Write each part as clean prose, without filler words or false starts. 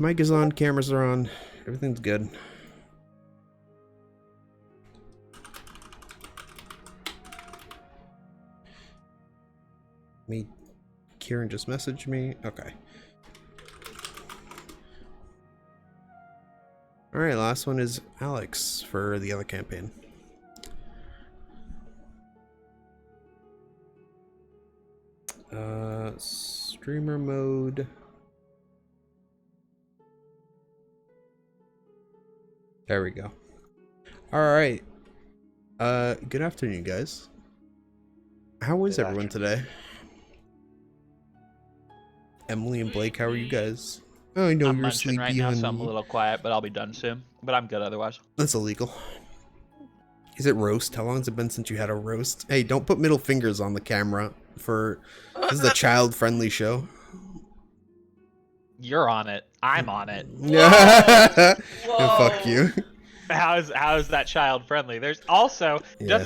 mic is on, cameras are on, everything's good. Kieran just messaged me. Okay. Alright, last one is Alex for the other campaign. Streamer mode. There we go. Alright. Good afternoon, guys. How is everyone today? Emily and Blake, how are you guys? Oh, I know I'm you're munching sleepy, right now, honey. so I'm a little quiet, but I'll be done soon. But I'm good otherwise. That's illegal. Is it roast? How long has it been since you had a roast? Hey, don't put middle fingers on the camera this is a child-friendly show. You're on it. I'm on it. Yeah. Fuck you. How is that child friendly? There's also Yeah,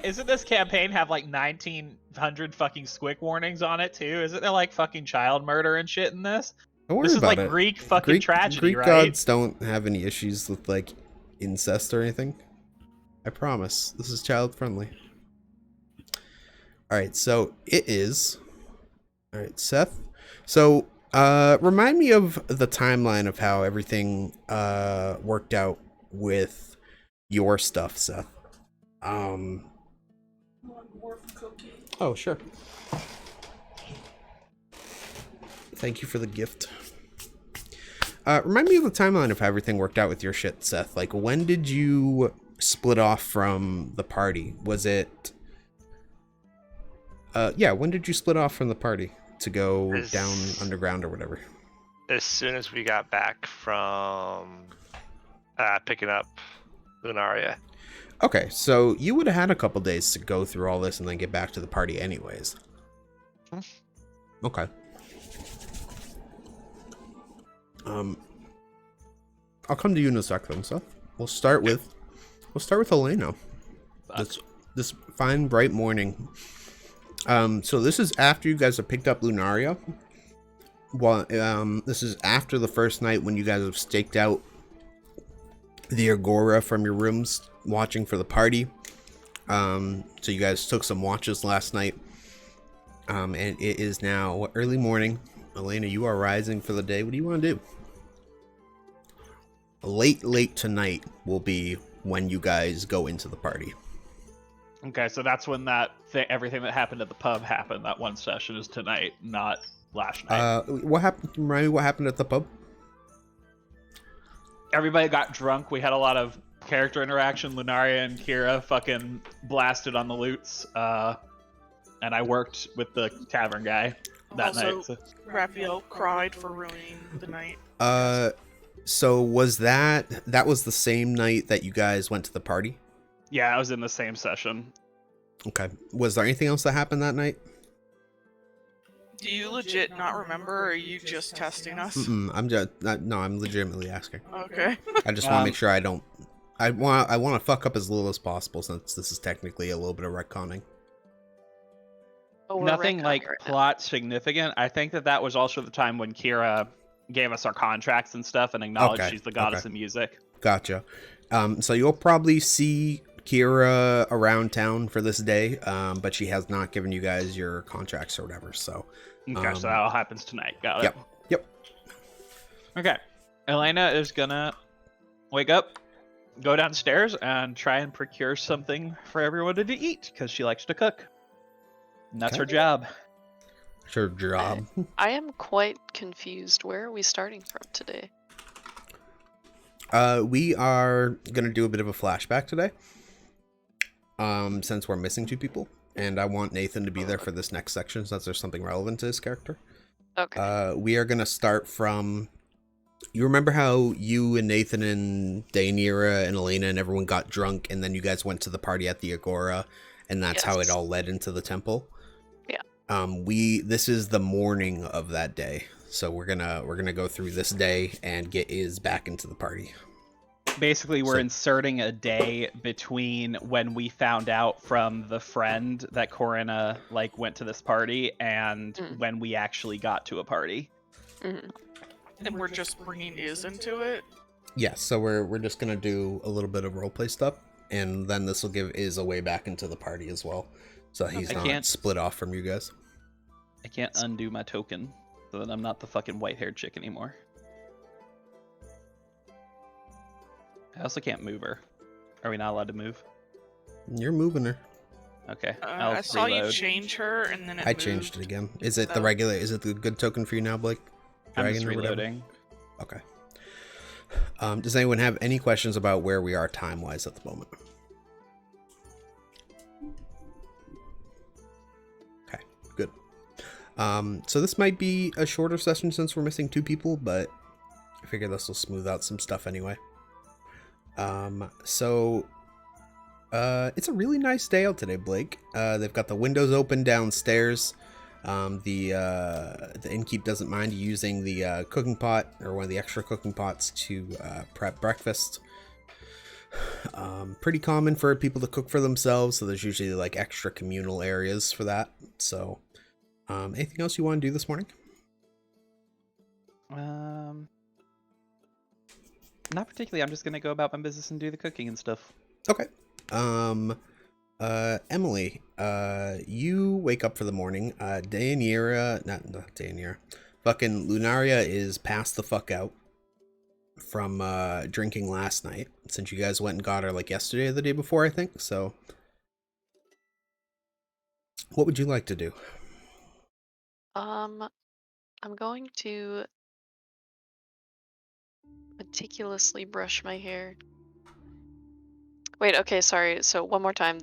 isn't this campaign have like 1900 fucking squick warnings on it too? Isn't there like fucking child murder and shit in this? Don't worry This is about like it. Greek fucking tragedy, Greek right? gods don't have any issues with like incest or anything. I promise. This is child friendly. Alright, so it is. Alright, Seth. So remind me of the timeline of how everything worked out with your stuff, Seth. Oh, sure. Thank you for the gift. Remind me of the timeline of how everything worked out with your shit, Seth. Like, when did you split off from the party? Was it... yeah, when did you split off from the party to go down underground or whatever? As soon as we got back from picking up Lunaria. Okay, so you would have had a couple days to go through all this and then get back to the party anyways. Okay. I'll come to you in a second, so we'll start with Elena. This fine bright morning. So this is after you guys have picked up Lunaria. Well, this is after the first night when you guys have staked out the Agora from your rooms, watching for the party. So you guys took some watches last night. And it is now early morning. Elena, you are rising for the day. What do you want to do? Late tonight will be when you guys go into the party. Okay, so that's when everything that happened at the pub happened. That one session is tonight, not last night. What happened? Remind me what happened at the pub? Everybody got drunk. We had a lot of character interaction. Lunaria and Kira fucking blasted on the loots. And I worked with the tavern guy that night. So. Raphael cried for ruining the night. So was that was the same night that you guys went to the party? Yeah, I was in the same session. Okay. Was there anything else that happened that night? Do you legit not remember, or are you just testing us? I'm legitimately asking. Okay. I just want to make sure I want to fuck up as little as possible, since this is technically a little bit of retconning. Nothing like plot significant. I think that was also the time when Kira gave us our contracts and stuff and acknowledged she's the goddess of music. Gotcha. So you'll probably see Kira around town for this day, but she has not given you guys your contracts or whatever. So okay, so that all happens tonight. Got it. Yep. Okay. Elena is gonna wake up, go downstairs, and try and procure something for everyone to eat, because she likes to cook. And that's her job. It's her job. I am quite confused. Where are we starting from today? We are gonna do a bit of a flashback today. Since we're missing 2 people, and I want Nathan to be there for this next section, since there's something relevant to his character. Okay. We are gonna start from. You remember how you and Nathan and Daenerys and Elena and everyone got drunk, and then you guys went to the party at the Agora, and that's how it all led into the temple. Yeah. This is the morning of that day, so we're gonna go through this day and get Iz back into the party. Basically, we're inserting a day between when we found out from the friend that Corinna went to this party and when we actually got to a party. Mm-hmm. And we're just bringing Iz into it? Yes, so we're just gonna do a little bit of roleplay stuff, and then this will give Iz a way back into the party as well, so he's I not can't- split off from you guys. I can't undo my token, so that I'm not the fucking white-haired chick anymore. I also can't move her. Are we not allowed to move? You're moving her. Okay, I saw you reload. change her, and then it I moved. changed it again. Is it the So- regular? Is it the good token for you now, Blake? I'm just Dragon or whatever? reloading. Okay. Does anyone have any questions about where we are time-wise at the moment? Okay, good. So this might be a shorter session since we're missing 2 people, but I figure this will smooth out some stuff anyway. It's a really nice day out today, Blake. They've got the windows open downstairs. The innkeep doesn't mind you using the cooking pot or one of the extra cooking pots to prep breakfast. Pretty common for people to cook for themselves, so there's usually like extra communal areas for that. So, anything else you want to do this morning? Not particularly. I'm just gonna go about my business and do the cooking and stuff. Okay. Emily, you wake up for the morning. Not Daenerys. Fucking Lunaria is passed the fuck out from drinking last night, since you guys went and got her like yesterday or the day before, I think. So, what would you like to do? I'm going to meticulously brush my hair. Wait, okay, sorry. So one more time.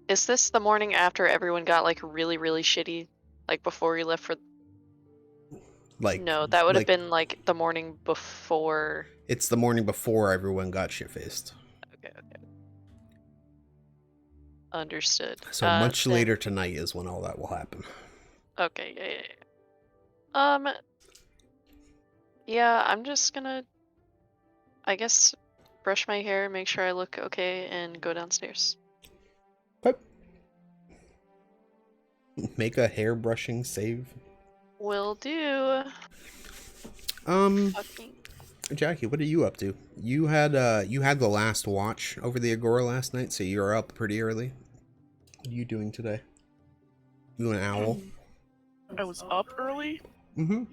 Is this the morning after everyone got like really, really shitty? Like before we left for Like, No, that would have like, been like the morning before. It's the morning before everyone got shit-faced. Okay. Understood. So much then- later tonight is when all that will happen. Okay, yeah. Yeah, I'm just gonna, I guess, brush my hair, make sure I look okay, and go downstairs. Okay. Make a hair brushing save. Will do. Fucking. Jackie, what are you up to? You had the last watch over the Agora last night, so you're up pretty early. What are you doing today? You an owl? I was up early? Mm-hmm.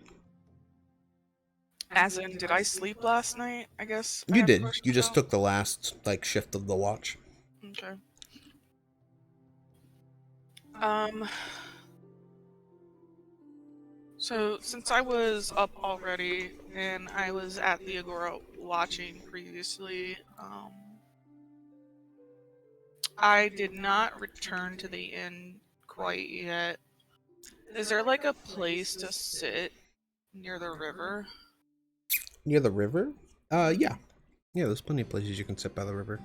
As in, did I sleep last night, I guess? I You have did. questions You just about? took the last like shift of the watch. Okay. So since I was up already and I was at the Agora watching previously, I did not return to the inn quite yet. Is there like a place to sit near the river? Near the river? Yeah. Yeah, there's plenty of places you can sit by the river.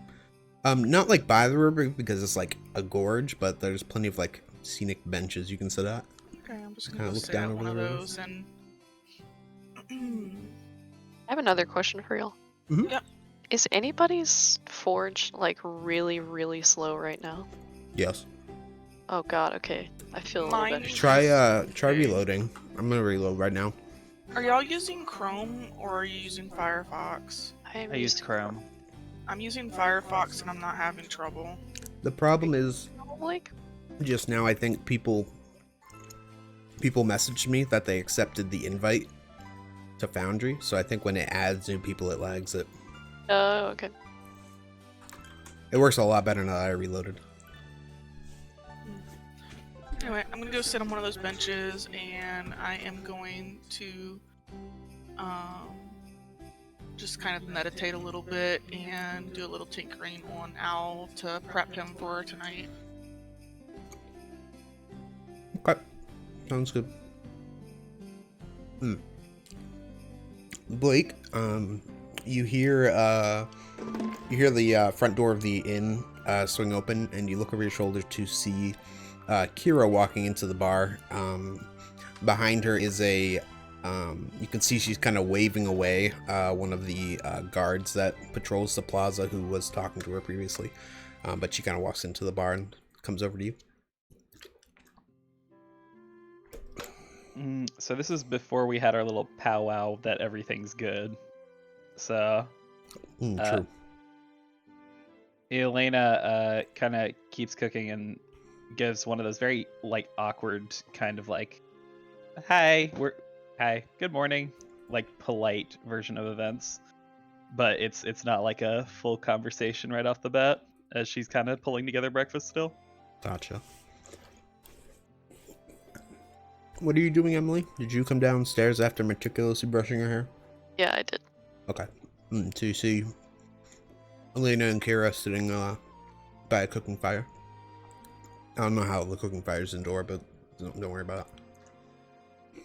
Not like by the river because it's like a gorge, but there's plenty of like scenic benches you can sit at. Okay, I'm just Kinda gonna go look sit down at over one the of river. those and. I have another question for y'all. Mhm. Yep. Is anybody's forge like really, really slow right now? Yes. Oh god, okay. I feel a little Mine- better. Try Okay. reloading. I'm gonna reload right now. Are y'all using Chrome or are you using Firefox? I used Chrome. I'm using Firefox and I'm not having trouble. The problem is Like, just now I think people messaged me that they accepted the invite to Foundry, so I think when it adds new people it lags it. okay. It works a lot better now that I reloaded. Anyway, I'm gonna go sit on one of those benches and I am going to just kind of meditate a little bit and do a little tinkering on Owl to prep him for tonight. Okay. Sounds good. Blake, you hear the front door of the inn swing open, and you look over your shoulder to see Kira walking into the bar. Behind her is you can see she's kind of waving away one of the guards that patrols the plaza who was talking to her previously. But she kind of walks into the bar and comes over to you. So this is before we had our little powwow that everything's good. So True. Elena kind of keeps cooking and gives one of those very like awkward kind of like, hi, good morning, like polite version of events. But it's not like a full conversation right off the bat, as she's kind of pulling together breakfast still. Gotcha. What are you doing, Emily? Did you come downstairs after meticulously brushing your hair? Yeah, I did. Okay. So you see Elena and Kira sitting by a cooking fire. I don't know how the cooking fire's indoor, but don't worry about it.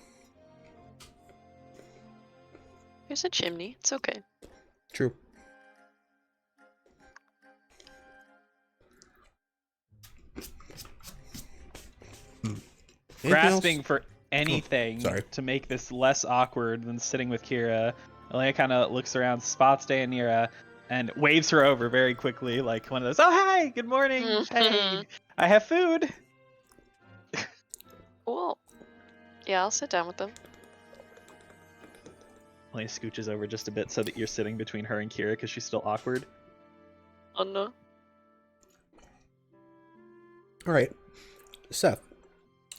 There's a chimney. It's okay. True. Grasping for anything sorry. to make this less awkward than sitting with Kira, Elena kind of looks around, spots Deianira, and waves her over very quickly, like one of those, oh, hi, good morning, hey, I have food. Cool. Yeah, I'll sit down with them. Elena scooches over just a bit so that you're sitting between her and Kira because she's still awkward. Oh no. All right, Seth.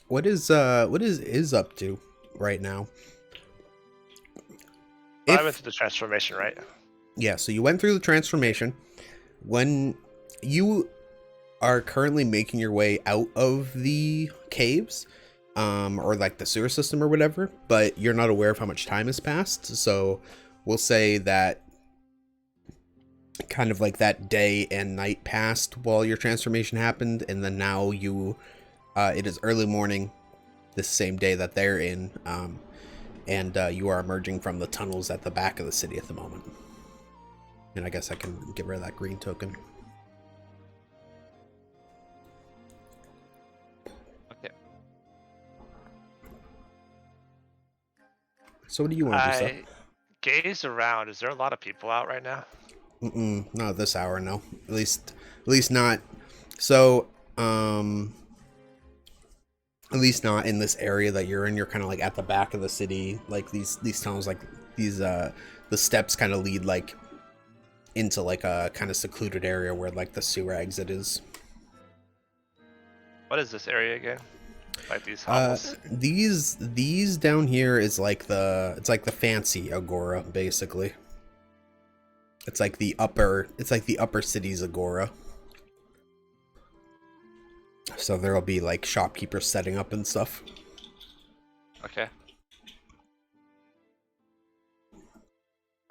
What is up to right now? I went through the transformation, right? Yeah, so you went through the transformation. When you are currently making your way out of the caves, or like the sewer system or whatever, but you're not aware of how much time has passed. So we'll say that kind of like that day and night passed while your transformation happened, and then now you, it is early morning this same day that they're in, and you are emerging from the tunnels at the back of the city at the moment. And I guess I can get rid of that green token. Okay. So what do you want to do, Seth? I gaze around. Is there a lot of people out right now? Not at this hour, no. At least not. So, at least not in this area that you're in. You're kind of like at the back of the city. Like these tunnels, like these, the steps kind of lead like into like a kind of secluded area where like the sewer exit is. What is this area again? Like these hovels? These down here is like it's like the fancy agora, basically. It's like the upper city's agora. So there'll be like shopkeepers setting up and stuff. Okay.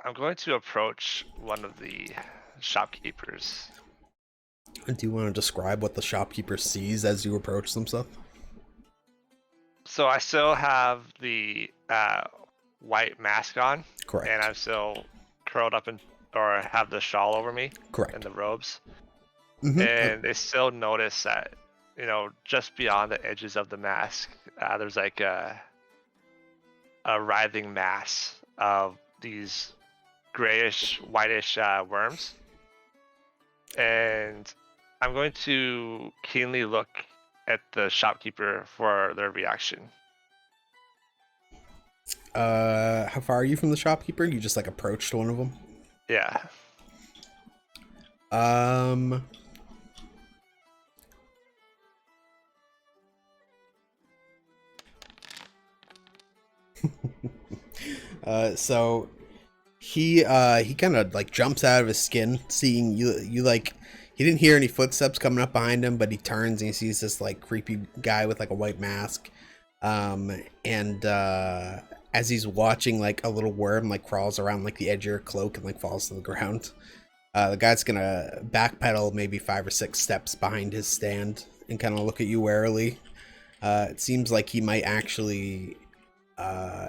I'm going to approach one of the shopkeepers. Do you want to describe what the shopkeeper sees as you approach them, stuff? So I still have the white mask on. Correct. And I'm still curled up or have the shawl over me. Correct. And the robes. Mm-hmm. And they still notice that, just beyond the edges of the mask, there's like a writhing mass of these grayish, whitish worms. And I'm going to keenly look at the shopkeeper for their reaction. How far are you from the shopkeeper? You just like approached one of them? Yeah. So he kind of like jumps out of his skin, seeing you like, he didn't hear any footsteps coming up behind him, but he turns and he sees this like creepy guy with like a white mask. And as he's watching, like a little worm like crawls around like the edge of your cloak and like falls to the ground. The guy's gonna backpedal maybe 5 or 6 steps behind his stand and kind of look at you warily. It seems like he might actually,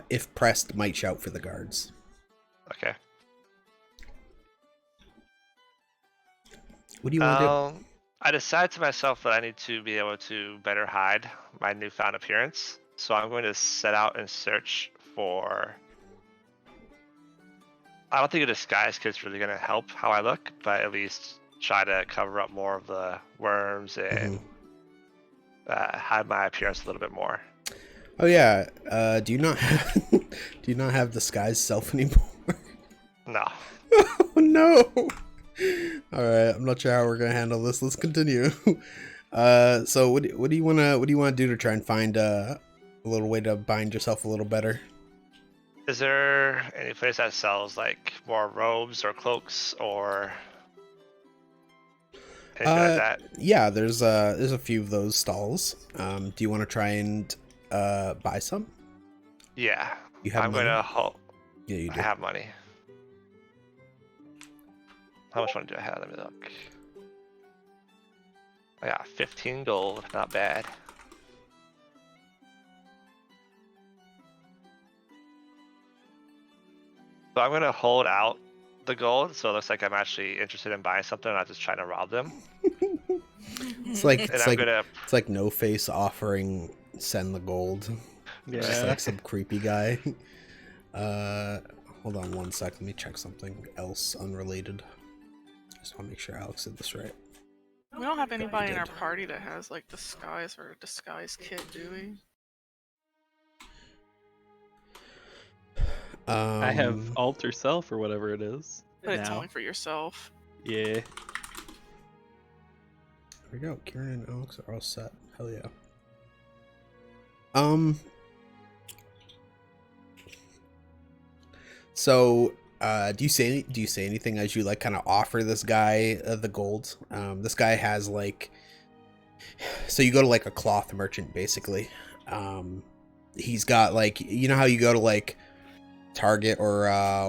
if pressed, might shout for the guards. Okay. What do you want to do? I decided to myself that I need to be able to better hide my newfound appearance. So I'm going to set out and search for... I don't think a disguise kit's really going to help how I look, but at least try to cover up more of the worms and hide my appearance a little bit more. Oh yeah. Do you not have, do you not have disguise self anymore? No. Oh no. All right. I'm not sure how we're gonna handle this. Let's continue. So what do you wanna do to try and find a little way to bind yourself a little better? Is there any place that sells like more robes or cloaks or anything like that? Yeah, there's a few of those stalls. Do you want to try and buy some? Yeah. You have I'm money? gonna hold. Yeah, you I do. have money. How much money do I have? Let me look. I got 15 gold. Not bad. So I'm gonna hold out the gold, so it looks like I'm actually interested in buying something, not just trying to rob them. It's like And I'm gonna. it's like No Face offering send the gold. Just like some creepy guy. Hold on one sec. Let me check something else unrelated. Just want to make sure Alex did this right. We don't have anybody in our did. party that has like disguise or a disguise kit, do we? I have alter self or whatever it is. But it's now. only for yourself. Yeah. There we go. Kieran and Alex are all set. Hell yeah. So, do you say anything as you like kind of offer this guy the gold? This guy has like, so you go to like a cloth merchant basically. He's got like, you know how you go to like Target or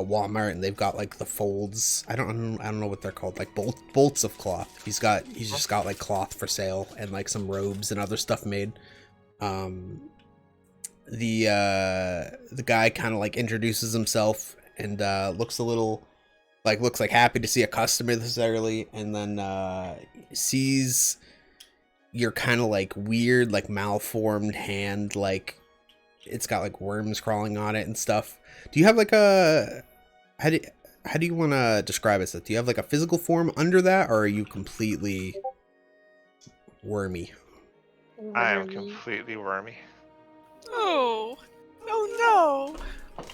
Walmart and they've got like the folds. I don't know what they're called, like bolts of cloth. He's just got like cloth for sale and like some robes and other stuff made. The guy kind of like introduces himself and looks like happy to see a customer necessarily, and then sees your kind of like weird like malformed hand, like it's got like worms crawling on it and stuff. Do you have like a how do you want to describe it? Do you have like a physical form under that, or are you completely wormy? I am completely wormy. Oh, oh no!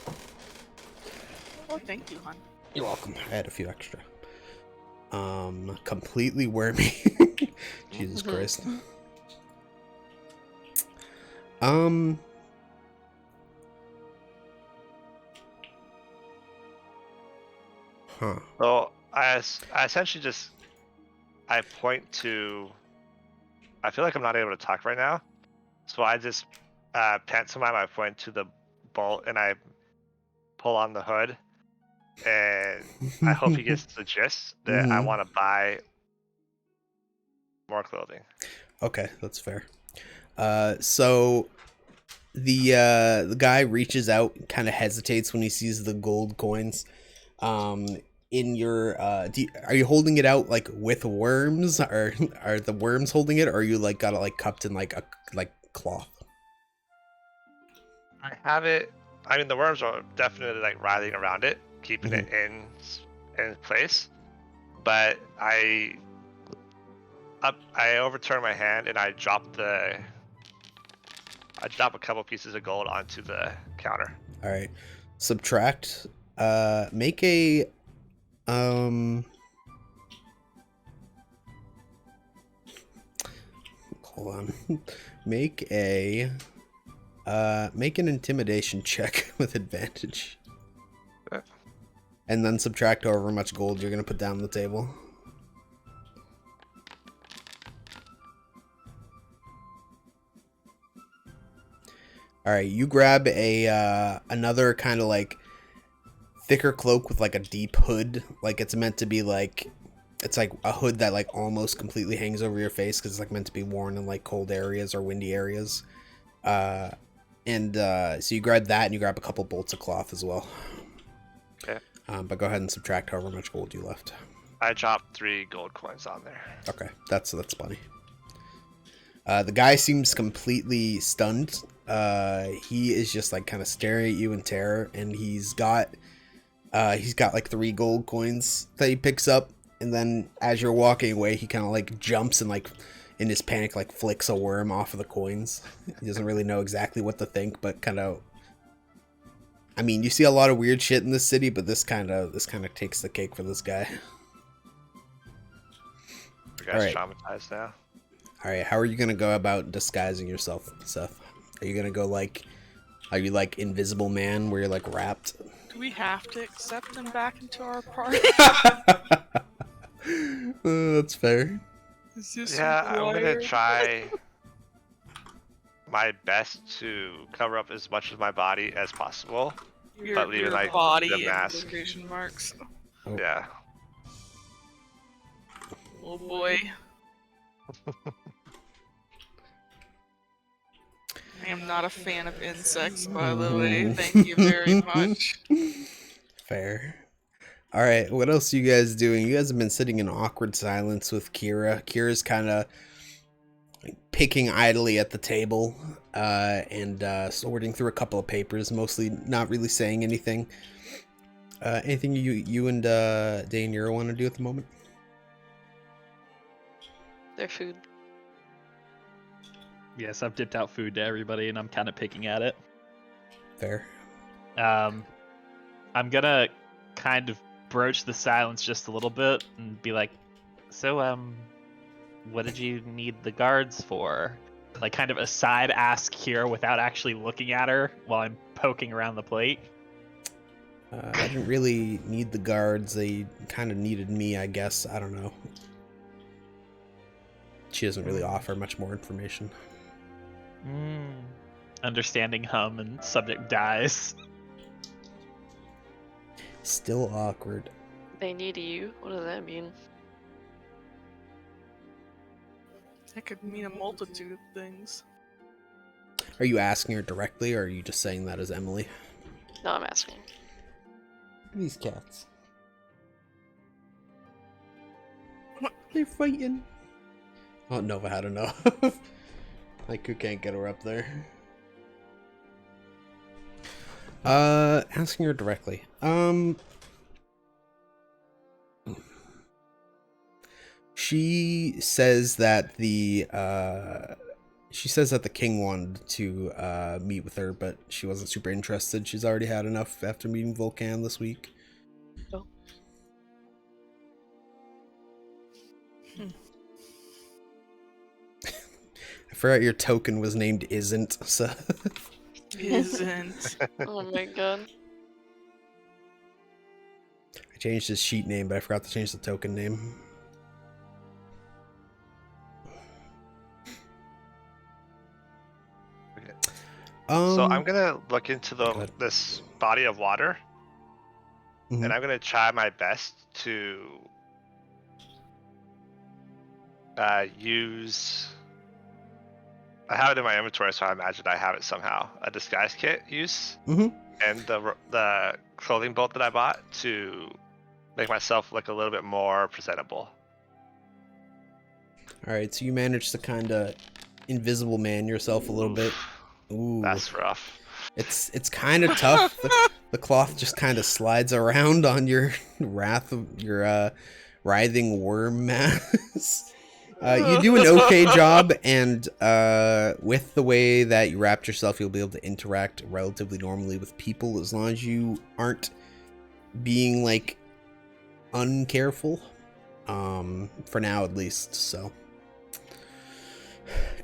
Oh, thank you, hon. You're welcome. I had a few extra. Completely wormy. Jesus Christ. Huh. So I essentially just I point to. I feel like I'm not able to talk right now, so I just pantomime. I point to the bolt and I pull on the hood, and I hope he gets the gist that I want to buy more clothing. Okay, that's fair. So the guy reaches out, kind of hesitates when he sees the gold coins. In your are you holding it out like with worms, or are the worms holding it, or are you like got it like cupped in like a cloth? I have it. I mean, the worms are definitely like writhing around it, keeping it in place. But I overturn my hand and I drop a couple pieces of gold onto the counter. All right, subtract. Make a hold on. Make an intimidation check with advantage. Okay. And then subtract however much gold you're gonna put down the table. All right, you grab a another kind of like thicker cloak with like a deep hood. Like it's meant to be like, it's like a hood that like almost completely hangs over your face because it's like meant to be worn in like cold areas or windy areas. So you grab that and you grab a couple bolts of cloth as well. Okay. But go ahead and subtract however much gold you left. I dropped 3 gold coins on there. Okay, that's funny. The guy seems completely stunned. He is just like kind of staring at you in terror, and he's got like 3 gold coins that he picks up, and then as you're walking away, he kind of like jumps and like in his panic, like flicks a worm off of the coins. He doesn't really know exactly what to think, but kind of. I mean, you see a lot of weird shit in this city, but this kind of takes the cake for this guy. You guys traumatized now. All right, how are you gonna go about disguising yourself, Seth? Are you gonna go like, are you like Invisible Man, where you're like wrapped? Do we have to accept him back into our party? That's fair. Is this Yeah, I'm gonna required? try my best to cover up as much of my body as possible. But leaving, Your like, body the in mask. quotation marks. Oh. Yeah. Oh boy. I am not a fan of insects, by the way. Thank you very much. Fair. All right, what else are you guys doing? You guys have been sitting in awkward silence with Kira. Kira's kind of picking idly at the table and sorting through a couple of papers, mostly not really saying anything. Anything you and Daenerys want to do at the moment? Their food. Yes, I've dipped out food to everybody, and I'm kind of picking at it. Fair. I'm gonna kind of broach the silence just a little bit and be like, so, what did you need the guards for? Like, kind of a side ask here without actually looking at her while I'm poking around the plate. I didn't really need the guards. They kind of needed me, I guess. I don't know. She doesn't really offer much more information. Understanding hum and subject dies. Still awkward. They need you. What does that mean? That could mean a multitude of things. Are you asking her directly, or are you just saying that as Emily? No, I'm asking. These cats. They're fighting. Oh, Nova had enough. Haiku can't get her up there. Asking her directly. She says that the king wanted to meet with her, but she wasn't super interested. She's already had enough after meeting Volcan this week. Oh. I forgot your token was named Isn't, so Isn't. Oh my god. I changed his sheet name, but I forgot to change the token name. So I'm gonna look into this body of water, and I'm gonna try my best to use. I have it in my inventory, so I imagine I have it somehow. A disguise kit use, and the clothing bolt that I bought to make myself look a little bit more presentable. All right, so you managed to kind of Invisible Man yourself a little bit. Ooh, that's rough. It's kind of tough. The cloth just kind of slides around on your writhing worm mass. You do an okay job, and with the way that you wrapped yourself, you'll be able to interact relatively normally with people as long as you aren't being like uncareful. For now at least. So,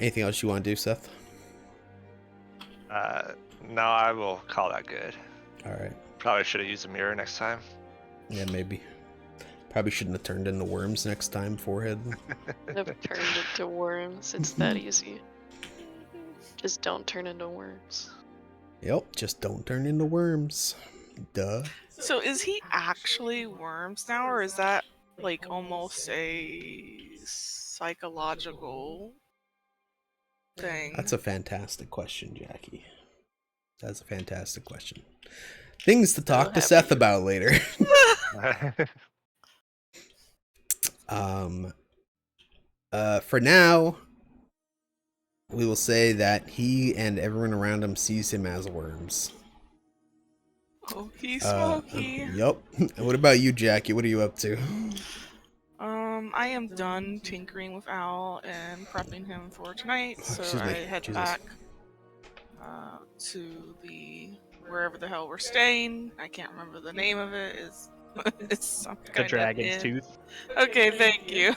anything else you want to do, Seth? No, I will call that good. All right. Probably should have used a mirror next time. Yeah, maybe. Probably shouldn't have turned into worms next time, forehead. Never turned into worms. It's that easy. Just don't turn into worms. Yep, just don't turn into worms. Duh. So is he actually worms now, or is that like almost a psychological thing? That's a fantastic question, Jackie. That's a fantastic question. Things to talk to Seth about later. For now, we will say that he and everyone around him sees him as worms. Hokey smoky. Yup. What about you, Jackie? What are you up to? I am done tinkering with Al and prepping him for tonight, Oh, so excuse me. I head Jesus. back to the wherever the hell we're staying. I can't remember the name of it. It's some The kind dragon's of tooth. Okay, thank you.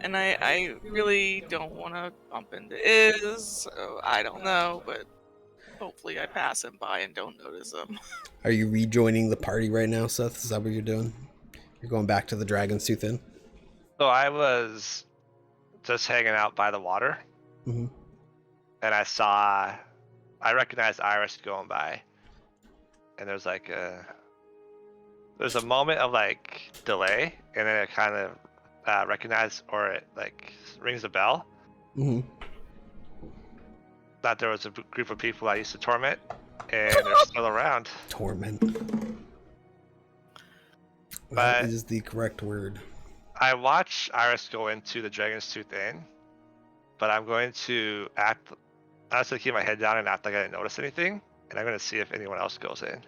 And I really don't want to bump into Iz, so I don't know, but hopefully I pass him by and don't notice him. Are you rejoining the party right now, Seth? Is that what you're doing? You're going back to the Dragon's Tooth Inn? So I was just hanging out by the water, Mm-hmm. and I recognized Iris going by, and there's a moment of like delay, and then it kind of recognized, or it like rings a bell Mm-hmm. that there was a group of people I used to torment, and they're still around. Torment. But That is the correct word. I watch Iris go into the Dragon's Tooth Inn, but I'm going to keep my head down and act like I didn't notice anything, and I'm going to see if anyone else goes in.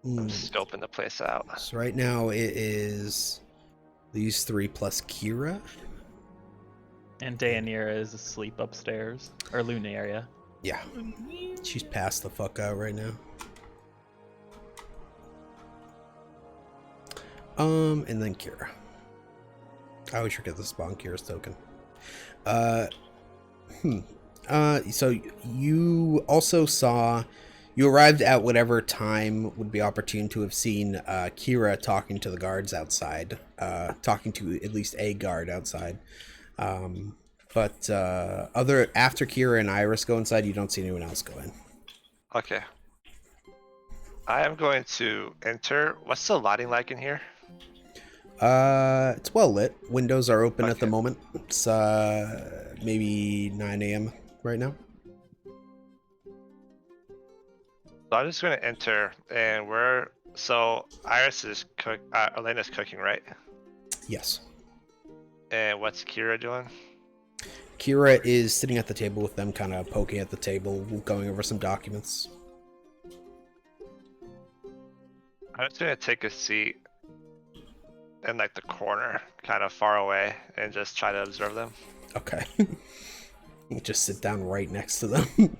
I'm scoping the place out. So right now it is these three plus Kira. And Daenerys is asleep upstairs. Or Lunaria. Yeah. She's passed the fuck out right now. And then Kira. I always forget to spawn Kira's token. So you also saw, you arrived at whatever time would be opportune to have seen Kira talking to the guards outside, talking to at least a guard outside. But after Kira and Iris go inside, you don't see anyone else go in. Okay. I am going to enter. What's the lighting like in here? It's well lit. Windows are open at the Okay. moment. It's maybe 9 a.m. right now. So I'm just going to enter, and Iris is Elena's cooking, right? Yes. And what's Kira doing? Kira is sitting at the table with them, kind of poking at the table, going over some documents. I'm just going to take a seat in like the corner, kind of far away, and just try to observe them. Okay. Just sit down right next to them.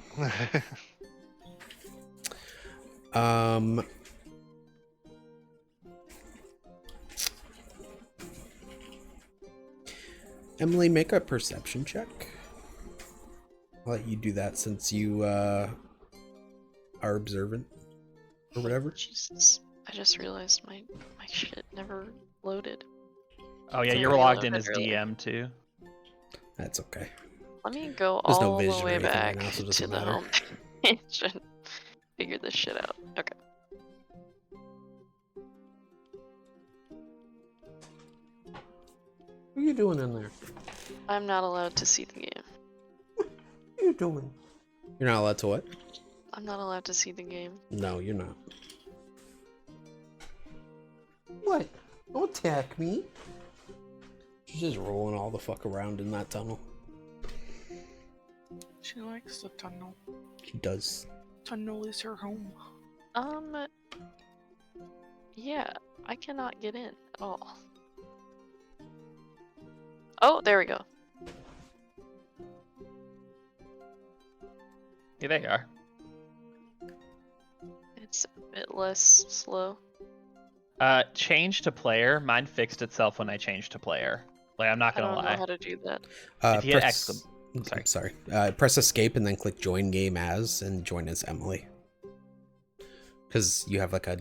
Emily, make a perception check. I'll let you do that since you are observant or whatever. Jesus. I just realized my shit never loaded. Oh yeah, Yeah, you're we logged loaded in as earlier. DM too. That's okay. Let me go There's no all vision the or way anything right back now, so it to doesn't the matter. home page and figure this shit out. Okay. What are you doing in there? I'm not allowed to see the game. What are you doing? You're not allowed to what? I'm not allowed to see the game. No, you're not. What? Don't attack me. She's just rolling all the fuck around in that tunnel. She likes the tunnel. She does. Tunnel is her home. Yeah, I cannot get in at all. Oh, there we go. Yeah, there you are. It's a bit less slow. Change to player. Mine fixed itself when I changed to player. Like, I'm not I gonna don't know lie. how to do that. If you hit Press... sorry. Sorry. Press escape and then click join game as and join as Emily. Because you have like a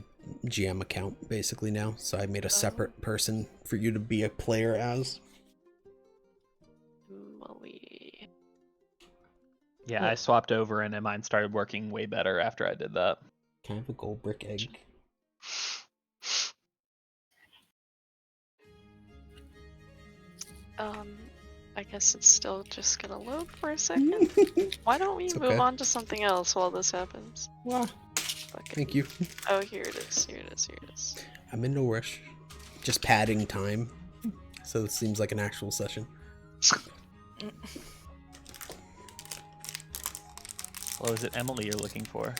GM account basically now. So I made a separate person for you to be a player as. Yeah, I swapped over and then mine started working way better after I did that. Can I have a gold brick egg? I guess it's still just gonna load for a second. Why don't we It's move okay. on to something else while this happens? Wow. Fuck it. Thank you. Oh, here it is. Here it is. Here it is. I'm in no rush. Just padding time. So it seems like an actual session. Well, is it Emily you're looking for?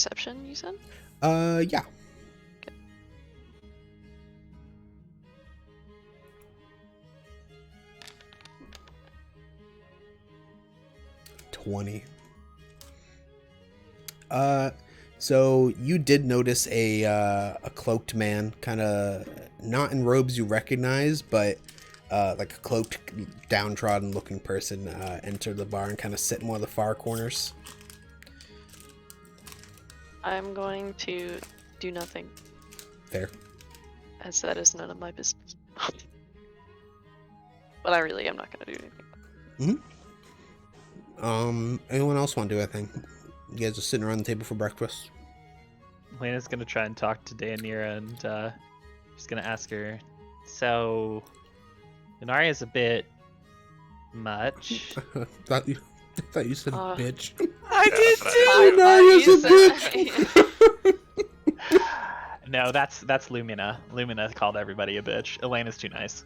perception, you said? Yeah. Okay. 20. So you did notice a cloaked man, kind of not in robes you recognize, but like a cloaked, downtrodden-looking person enter the bar and kind of sit in one of the far corners. I'm going to do nothing, There. as that is none of my business. But I really am not going to do anything. Anyone else want to do anything? You guys are sitting around the table for breakfast. Lena's gonna try and talk to Daenerys and she's gonna ask her, so Lunaria's a bit much. thought you said bitch. I did too. Lunaria's a bitch. No, that's Lumina. Lumina called everybody a bitch. Elena's too nice.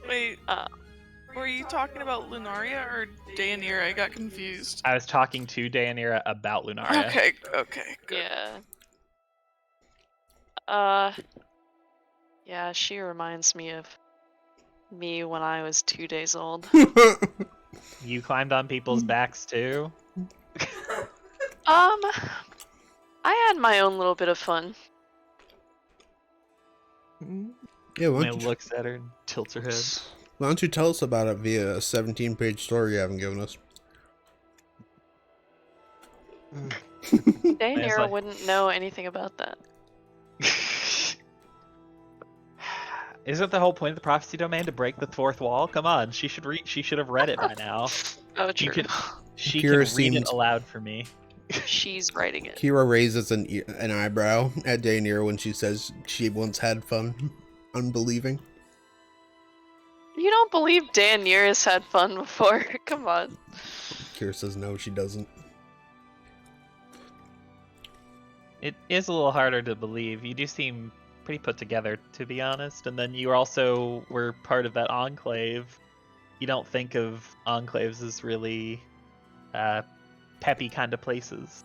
Wait, were you talking about Lunaria or Daenerys? I got confused. I was talking to Daenerys about Lunaria. Okay, good. Yeah. Yeah, she reminds me of me when I was 2 days old. You climbed on people's backs too? I had my own little bit of fun. Yeah, Lena looks at her and tilts her head. why don't you tell us about it via a 17-page story you haven't given us? Daenerys like- wouldn't know anything about that. Isn't the whole point of the prophecy domain to break the fourth wall? Come on, she should have read it by now. Oh, You true. She Kira can read seemed- it aloud for me. She's writing it. Kira raises an eyebrow at Daenerys when she says she once had fun. Unbelieving. You don't believe Daenerys had fun before? Come on. Kira says no, she doesn't. It is a little harder to believe. You do seem pretty put together, to be honest. And then you also were part of that enclave. You don't think of enclaves as really peppy kind of places.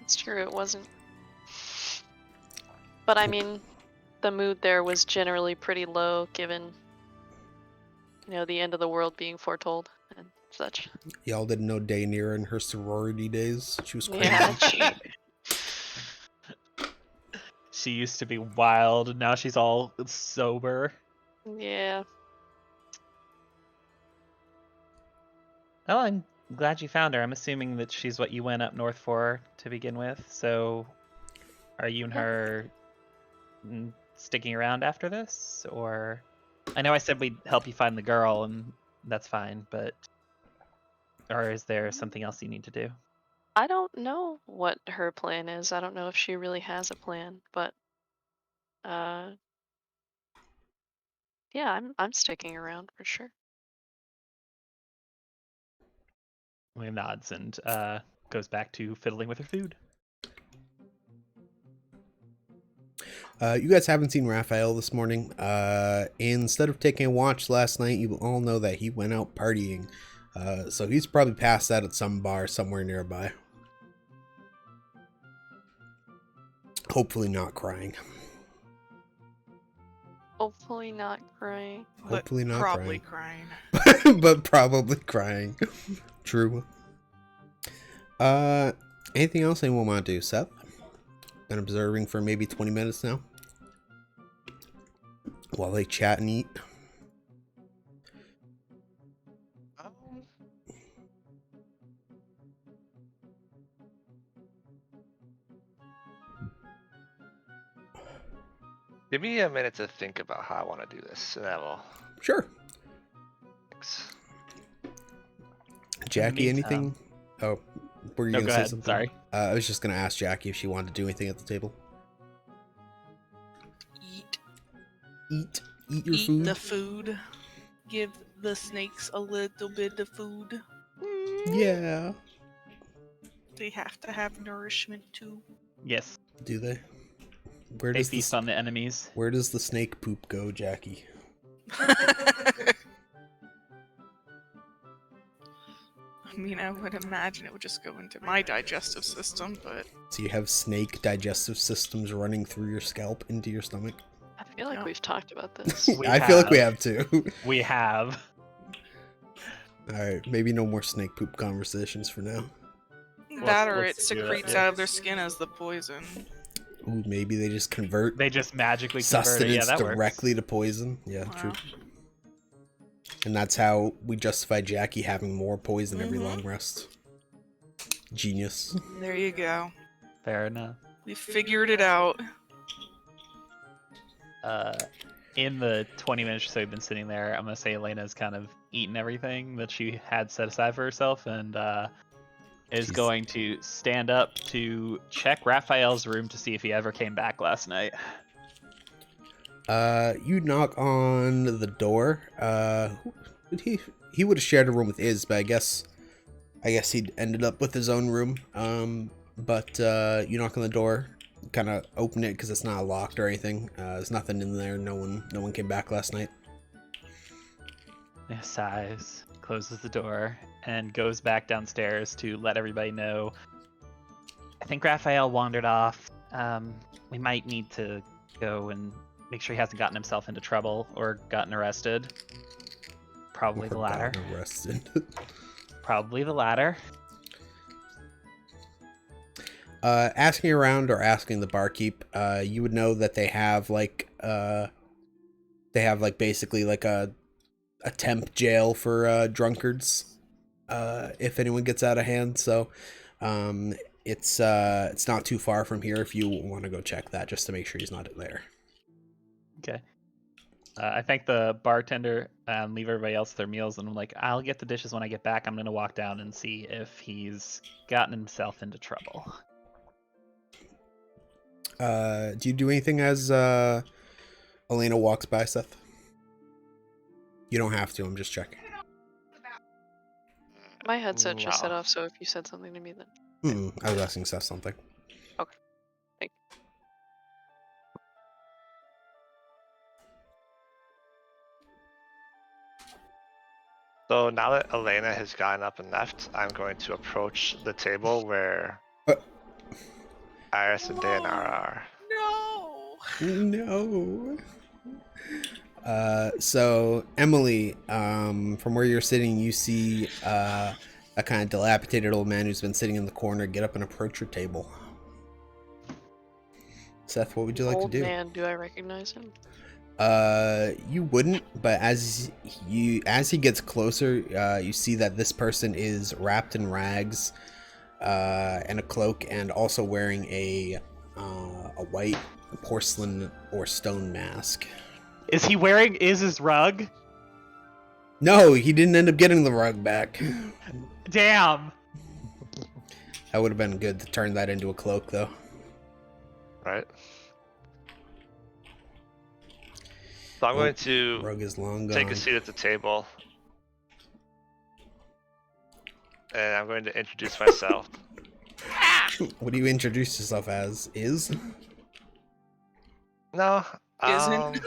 It's true, it wasn't. But I mean, the mood there was generally pretty low given, the end of the world being foretold and such. Y'all didn't know Daenerys in her sorority days. She was crazy. Yeah, She used to be wild, and now she's all sober. yeah. Well, I'm glad you found her. I'm assuming that she's what you went up north for to begin with. So, are you and her sticking around after this? Or, I know I said we'd help you find the girl, and that's fine, but... Or is there something else you need to do? I don't know what her plan is. I don't know if she really has a plan, but yeah, I'm sticking around for sure. William nods and goes back to fiddling with her food. You guys haven't seen Raphael this morning. Instead of taking a watch last night, you all know that he went out partying. So he's probably passed out at some bar somewhere nearby. Hopefully not crying. Hopefully not crying. Hopefully not Probably crying. crying. But probably crying. True. Anything else anyone want to do? Seth? Been observing for maybe 20 minutes now. While they chat and eat. Give me a minute to think about how I want to do this, and I will. Sure. Thanks. Jackie, anything? Oh, were you No, gonna go say ahead. something? Sorry. I was just gonna ask Jackie if she wanted to do anything at the table. Eat Eat your food. the food. Give the snakes a little bit of food. Yeah. They have to have nourishment too. Yes, Do they? Where they does feast the on the enemies. Where does the snake poop go, Jackie? I mean, I would imagine it would just go into my digestive system, but So you have snake digestive systems running through your scalp into your stomach? I feel like No. we've talked about this. I feel like we have too. We have. Alright, maybe no more snake poop conversations for now. that or it let's do that, secretes yeah. out of their skin as the poison. Ooh, maybe they just convert They just magically convert it. Yeah, sustenance that directly works. to poison. Yeah, Wow. true. And that's how we justify Jackie having more poison every Mhm. long rest. Genius. There you go. Fair enough. We figured it out. In the 20 minutes or so we've been sitting there, I'm gonna say Elena's kind of eaten everything that she had set aside for herself, and is Jeez. going to stand up to check Raphael's room to see if he ever came back last night. You knock on the door. He would have shared a room with Iz, but I guess he'd ended up with his own room. But you knock on the door, kind of open it because it's not locked or anything. There's nothing in there. No one came back last night. He sighs, closes the door, and goes back downstairs to let everybody know. I think Raphael wandered off. We might need to go and make sure he hasn't gotten himself into trouble or gotten arrested. Probably the Or latter. gotten arrested. Probably the latter. Asking around or asking the barkeep, you would know that they have basically like a temp jail for drunkards, if anyone gets out of hand. So it's not too far from here if you want to go check that, just to make sure he's not there. Okay. I thank the bartender and leave everybody else their meals, and I'm like, I'll get the dishes when I get back. I'm gonna walk down and see if he's gotten himself into trouble. Do you do anything as Elena walks by, Seth? You don't have to, I'm just checking. My headset just set Wow. off, so if you said something to me, then I was asking Seth something. thank So now that Elena has gotten up and left, I'm going to approach the table where Uh. Iris and Dayanara are. No. No. So Emily, from where you're sitting, you see a kind of dilapidated old man who's been sitting in the corner get up and approach your table. Seth, what would you like old to do? man, do I recognize him? You wouldn't, but as he gets closer, you see that this person is wrapped in rags, and a cloak, and also wearing a white porcelain or stone mask. Is he wearing Iz's rug? No, he didn't end up getting the rug back. Damn. That would have been good to turn that into a cloak, though. Right? So I'm going to Rug is long gone. take a seat at the table. And I'm going to introduce myself. What do you introduce yourself as? Is? No. Isn't.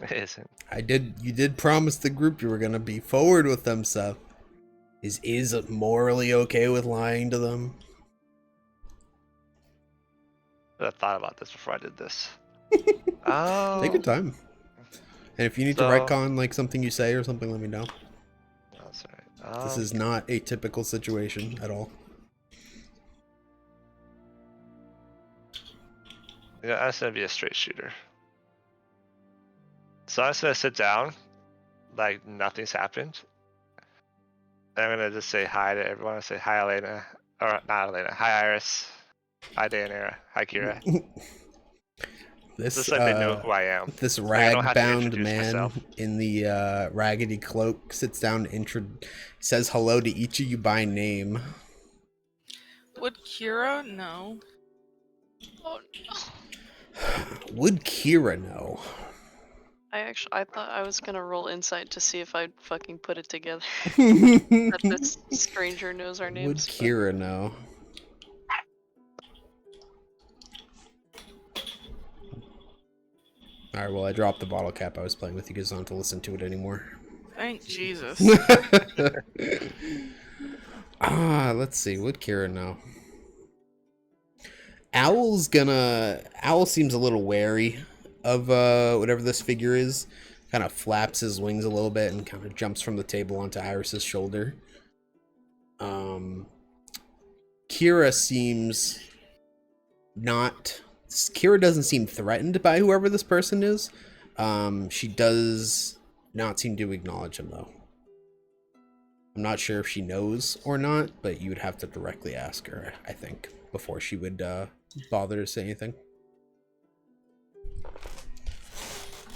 It isn't. You did promise the group you were gonna be forward with them, Seth. Is morally okay with lying to them? I thought about this before I did this. Take your time. And if you need to So- retcon like something you say or something, let me know. That's right. This is not a typical situation at all. Yeah, I'm just gonna be a straight shooter. So I'm just gonna sit down, like nothing's happened. And I'm gonna just say hi to everyone. I say hi, Elena, or not Elena. Hi, Iris. Hi, Dayanara. Hi, Kira. This Just like they know who I am. this Like, I don't have to rag-bound introduce man myself. in the raggedy cloak sits down and says hello to each of you by name. Would Kira know? Oh no. Would Kira know? I thought I was gonna roll insight to see if I'd fucking put it together that Would this stranger knows our names. but- Kira know? Alright, well, I dropped the bottle cap I was playing with. You guys don't have to listen to it anymore. Thank Jesus. Let's see. What Kira know? Owl seems a little wary of whatever this figure is. Kind of flaps his wings a little bit and kind of jumps from the table onto Iris's shoulder. Kira seems not. Kira doesn't seem threatened by whoever this person is. She does not seem to acknowledge him though. I'm not sure if she knows or not, but you would have to directly ask her, I think, before she would bother to say anything.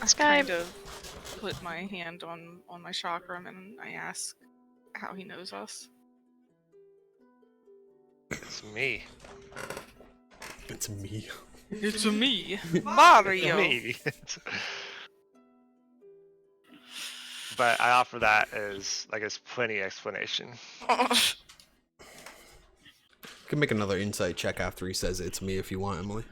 I kind of put my hand on my chakram and I ask how he knows us. It's me. It's me. It's me, Mario. Me. But I offer that as like as plenty explanation. You can make another insight check after he says it's me if you want, Emily.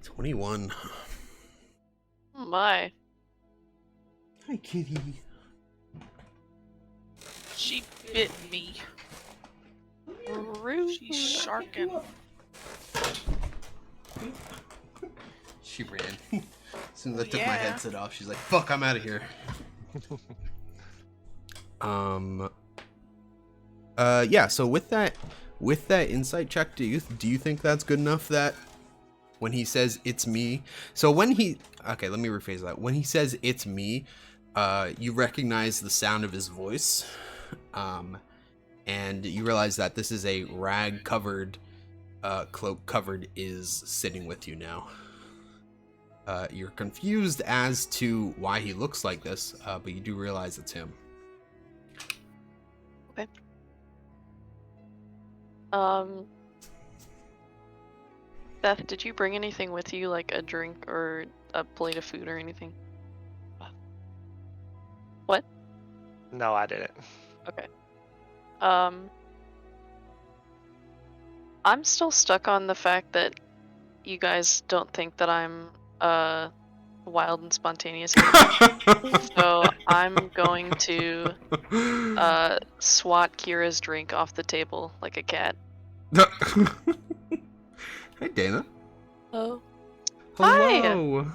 $21. Oh my. Hi, kitty. She bit me. Rude. She's sharking. She ran. As soon as I took my headset off, she's like, fuck, I'm out of here. Yeah, so with that insight check, do you think that's good enough that when he says it's me, so when he, okay, let me rephrase that. When he says it's me, you recognize the sound of his voice, and you realize that this is a rag covered, cloak covered is sitting with you now. You're confused as to why he looks like this, but you do realize it's him. Okay. Beth, did you bring anything with you, like a drink or a plate of food or anything? What? No, I didn't. Okay. I'm still stuck on the fact that you guys don't think that I'm wild and spontaneous. So I'm going to swat Kira's drink off the table like a cat. Hey, Dana. Oh, Hello.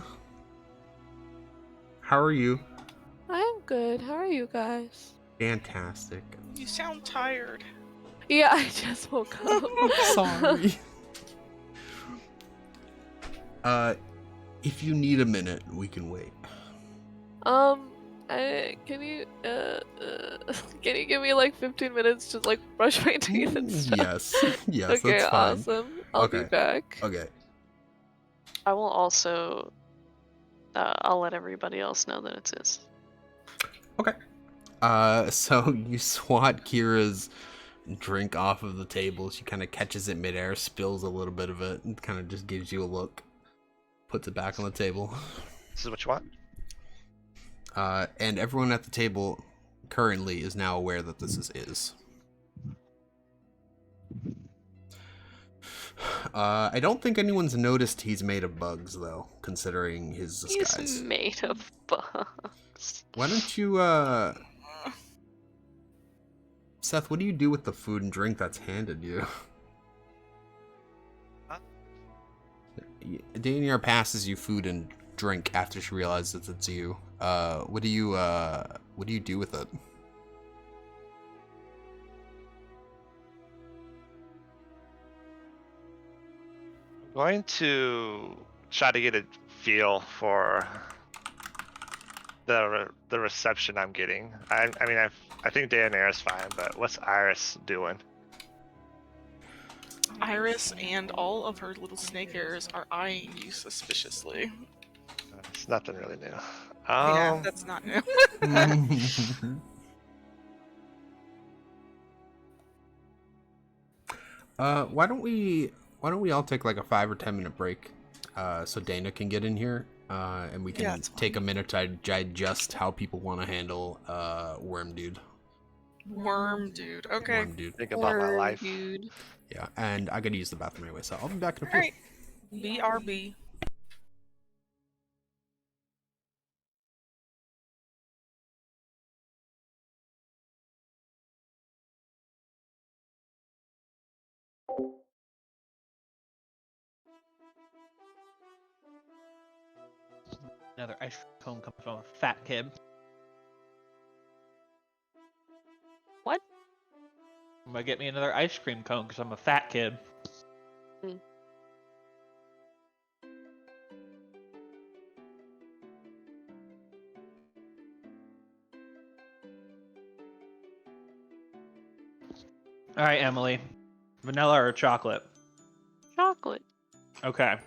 How are you? I am good. How are you guys? Fantastic. You sound tired. Yeah, I just woke up. Sorry. If you need a minute, we can wait. Can you give me like 15 minutes to like brush my teeth and stuff? Yes, Okay, that's fine. awesome. I'll be Okay. back. Okay. I will also I'll let everybody else know that it's his. Okay. So you swat Kira's drink off of the table. She kind of catches it midair, spills a little bit of it, and kind of just gives you a look. Puts it back on the table. This is what you want? And everyone at the table currently is now aware that this is. I don't think anyone's noticed he's made of bugs, though, considering his disguise. He's made of bugs. Why don't you, Seth, what do you do with the food and drink that's handed you? Huh? Daniel passes you food and drink after she realizes it's you. What do you do with it? I'm going to try to get a feel for the reception I'm getting. I think Daenerys fine, but what's Iris doing? Iris and all of her little snake hairs are eyeing you suspiciously. It's nothing really new. Yeah, that's not new. Why don't we all take like a 5 or 10 minute break, so Dana can get in here, and we can take a minute to digest how people want to handle Worm Dude. Worm dude. Okay. Worm Dude. Think about my life. Dude. Yeah, and I gotta use the bathroom anyway, so I'll be back in a few. Alright. BRB. Another ice cream cone comes from a fat kid. What? I'm gonna get me another ice cream cone because I'm a fat kid. All right, Emily. Vanilla or chocolate? Chocolate. Okay.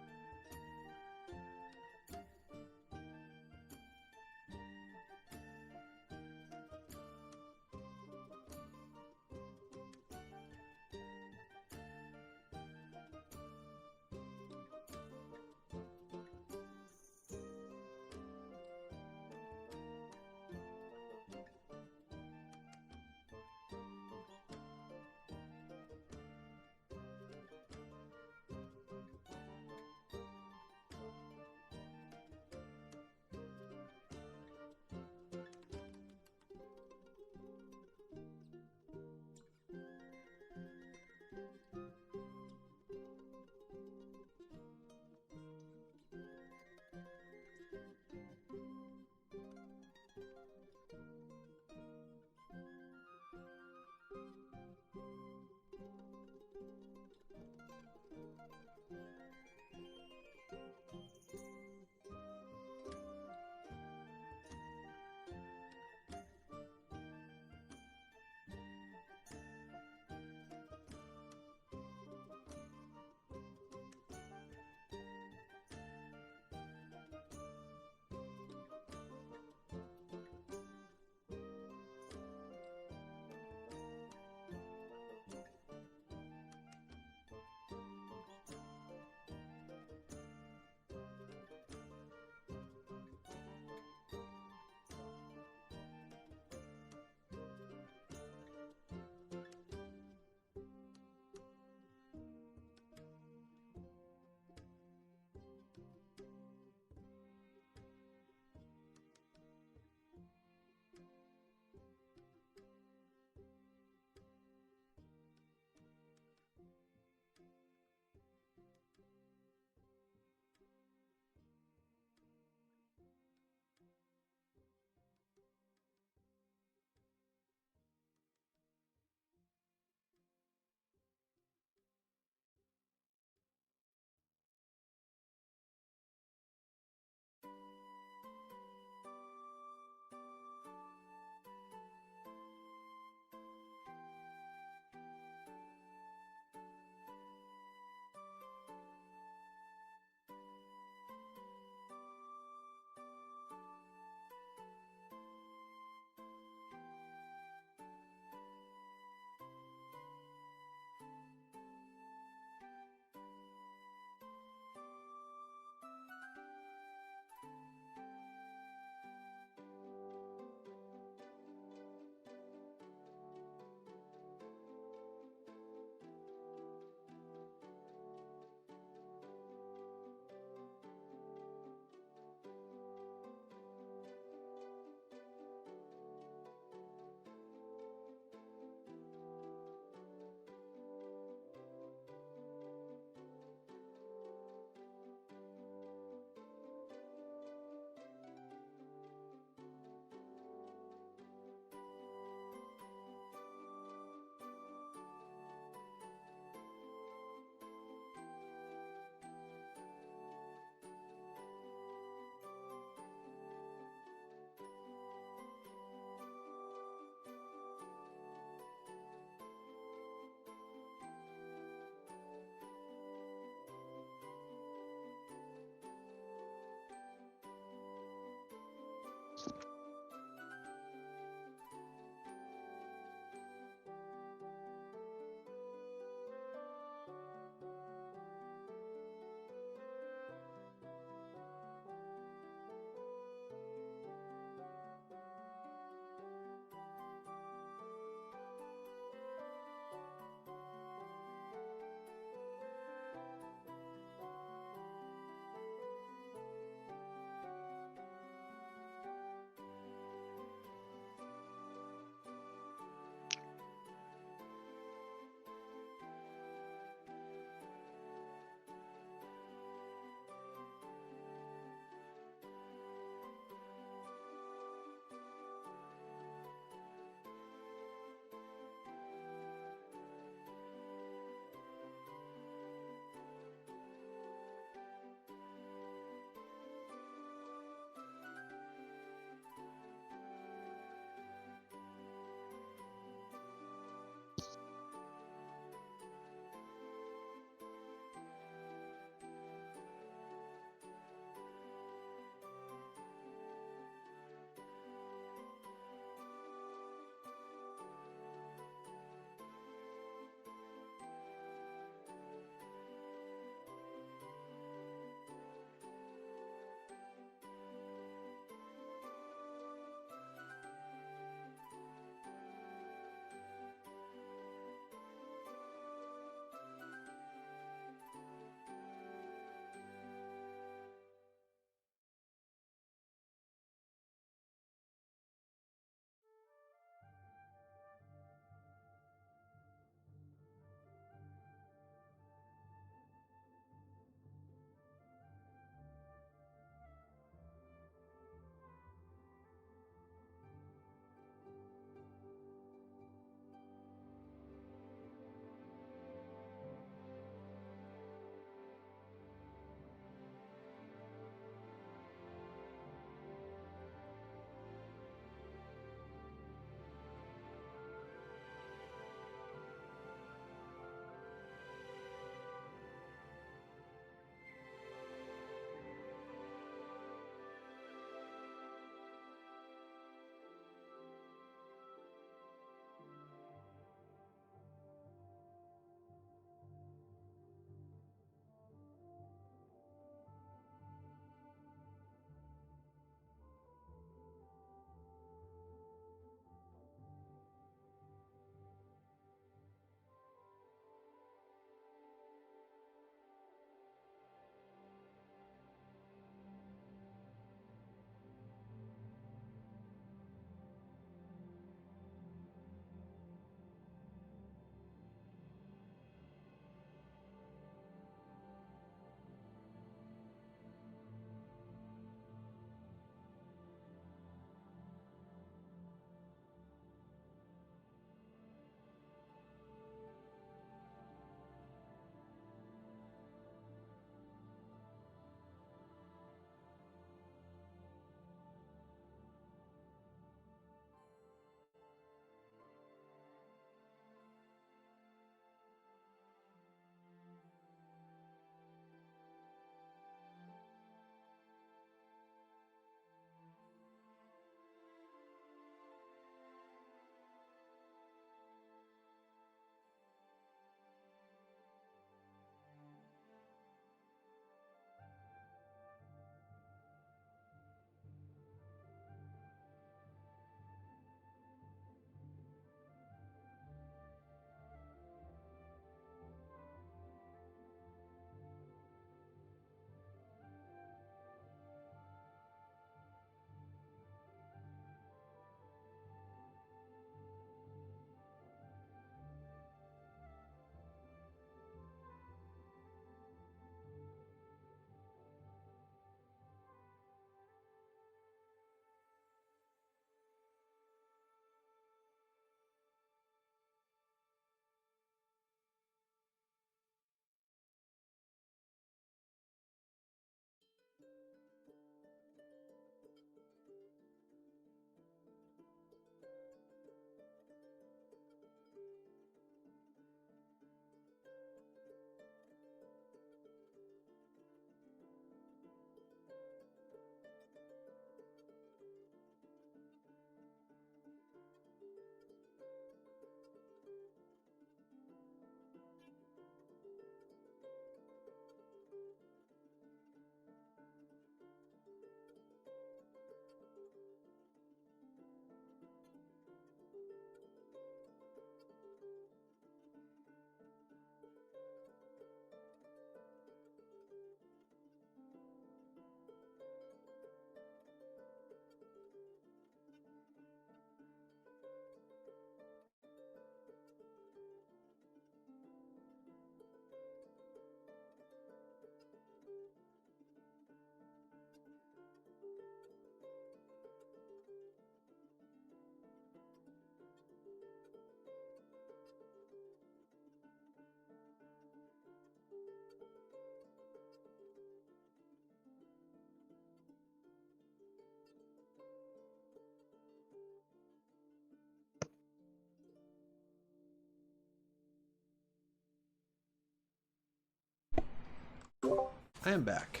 I am back.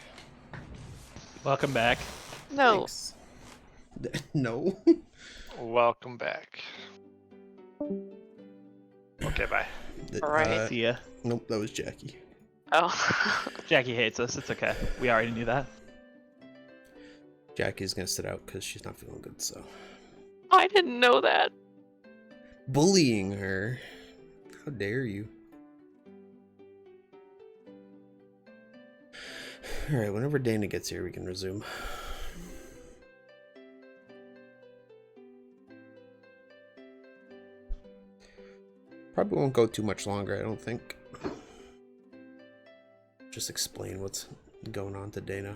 Welcome back. No. Thanks. No. Welcome back. Okay, bye. Alright. See ya. Nope, that was Jackie. Oh. Jackie hates us. It's okay. We already knew that. Jackie's gonna sit out because she's not feeling good, so. I didn't know that. Bullying her. How dare you? Alright, whenever Dana gets here, we can resume. Probably won't go too much longer, I don't think. Just explain what's going on to Dana.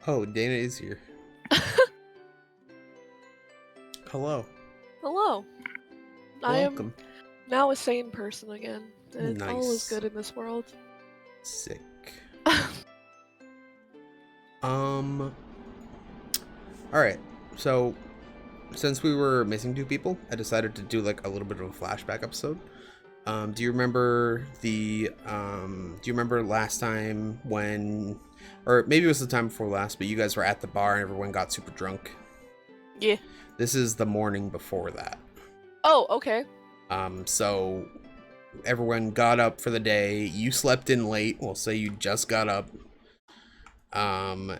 Oh, Dana is here. Hello. Hello. I am Welcome. now a sane person again. And all is Nice. good in this world. Sick. Alright, so since we were missing 2 people, I decided to do like a little bit of a flashback episode. Do you remember last time when, or maybe it was the time before last, but you guys were at the bar and everyone got super drunk? Yeah. This is the morning before that. Oh, okay. So everyone got up for the day. You slept in late. We'll say you just got up. And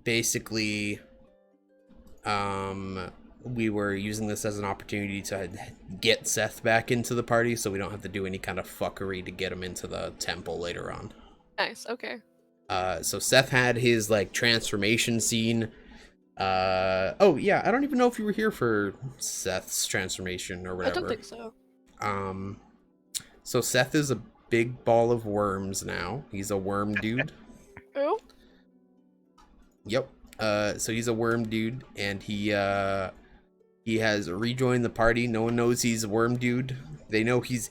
basically, we were using this as an opportunity to get Seth back into the party so we don't have to do any kind of fuckery to get him into the temple later on. Nice, okay. So Seth had his like transformation scene. Oh yeah, I don't even know if you were here for Seth's transformation or whatever. I don't think so. So Seth is a big ball of worms now. He's a worm dude. Oh? Yep. So he's a worm dude, and he has rejoined the party. No one knows he's a worm dude. They know he's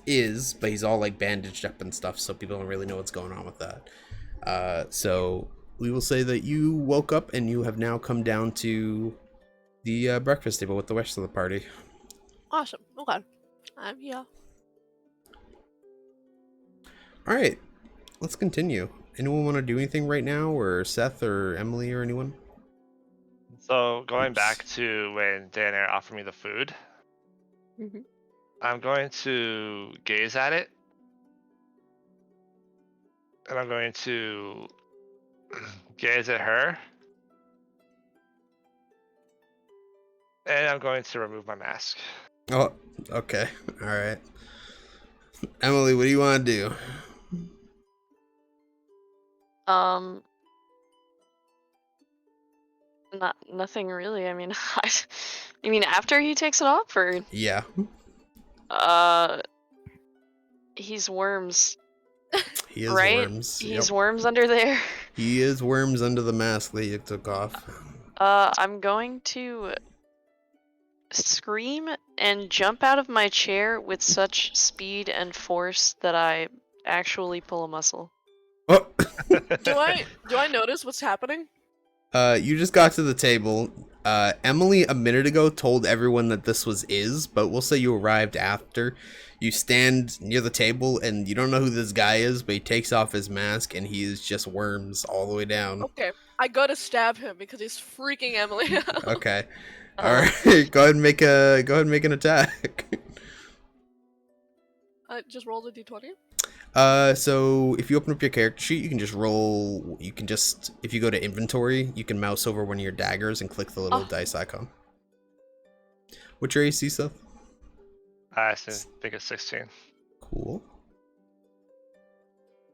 but he's all like bandaged up and stuff, so people don't really know what's going on with that. So we will say that you woke up and you have now come down to the breakfast table with the rest of the party. Awesome. Okay. I'm here. All right, let's continue. Anyone want to do anything right now, or Seth or Emily or anyone? So going Oops. back to when Dana offered me the food, Mhm. I'm going to gaze at it, and I'm going to gaze at her, and I'm going to remove my mask. Oh, okay. All right. Emily, what do you want to do? Nothing really. I mean, you mean after he takes it off, or Yeah. he's worms, He is right? worms. He's Yep. worms under there. He is worms under the mask that you took off. I'm going to scream and jump out of my chair with such speed and force that I actually pull a muscle. Oh. Do I notice what's happening? You just got to the table. Emily a minute ago told everyone that this was but we'll say you arrived after. You stand near the table and you don't know who this guy is, but he takes off his mask and he is just worms all the way down. Okay, I gotta stab him because he's freaking Emily out. Okay. All right. Go ahead and make an attack. Just roll the d20. So if you open up your character sheet, you can just roll. You can just, if you go to inventory, you can mouse over one of your daggers and click the little dice icon. What's your AC, Seth? I think it's 16. Cool.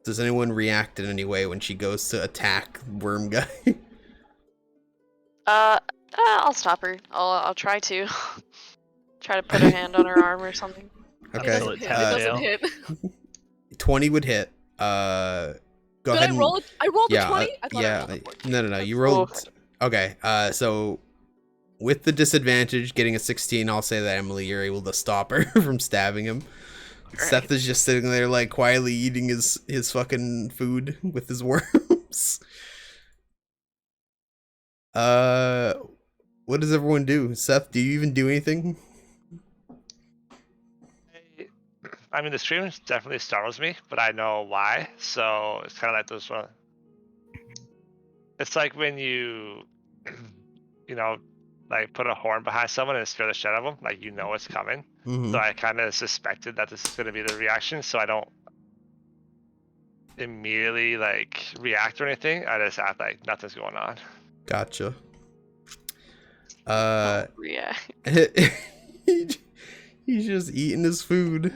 Does anyone react in any way when she goes to attack Worm Guy? I'll stop her. I'll try to. Try to put a hand on her arm or something. Okay. It doesn't hit. 20 would hit. Go Did ahead. I roll it? I rolled Yeah, a 20? I thought I yeah. rolled a 14. No. You rolled. Okay. So with the disadvantage, getting a 16, I'll say that Emily, you're able to stop her from stabbing him. Seth is just sitting there, like, quietly eating his fucking food with his worms. What does everyone do? Seth, do you even do anything? I mean, the stream definitely startles me, but I know why. So it's kind of like those one. It's like when you, like put a horn behind someone and scare the shit out of them. Like, you know it's coming. Mm-hmm. So I kind of suspected that this is going to be the reaction. So I don't immediately like react or anything. I just act like nothing's going on. Gotcha. Yeah. He's just eating his food.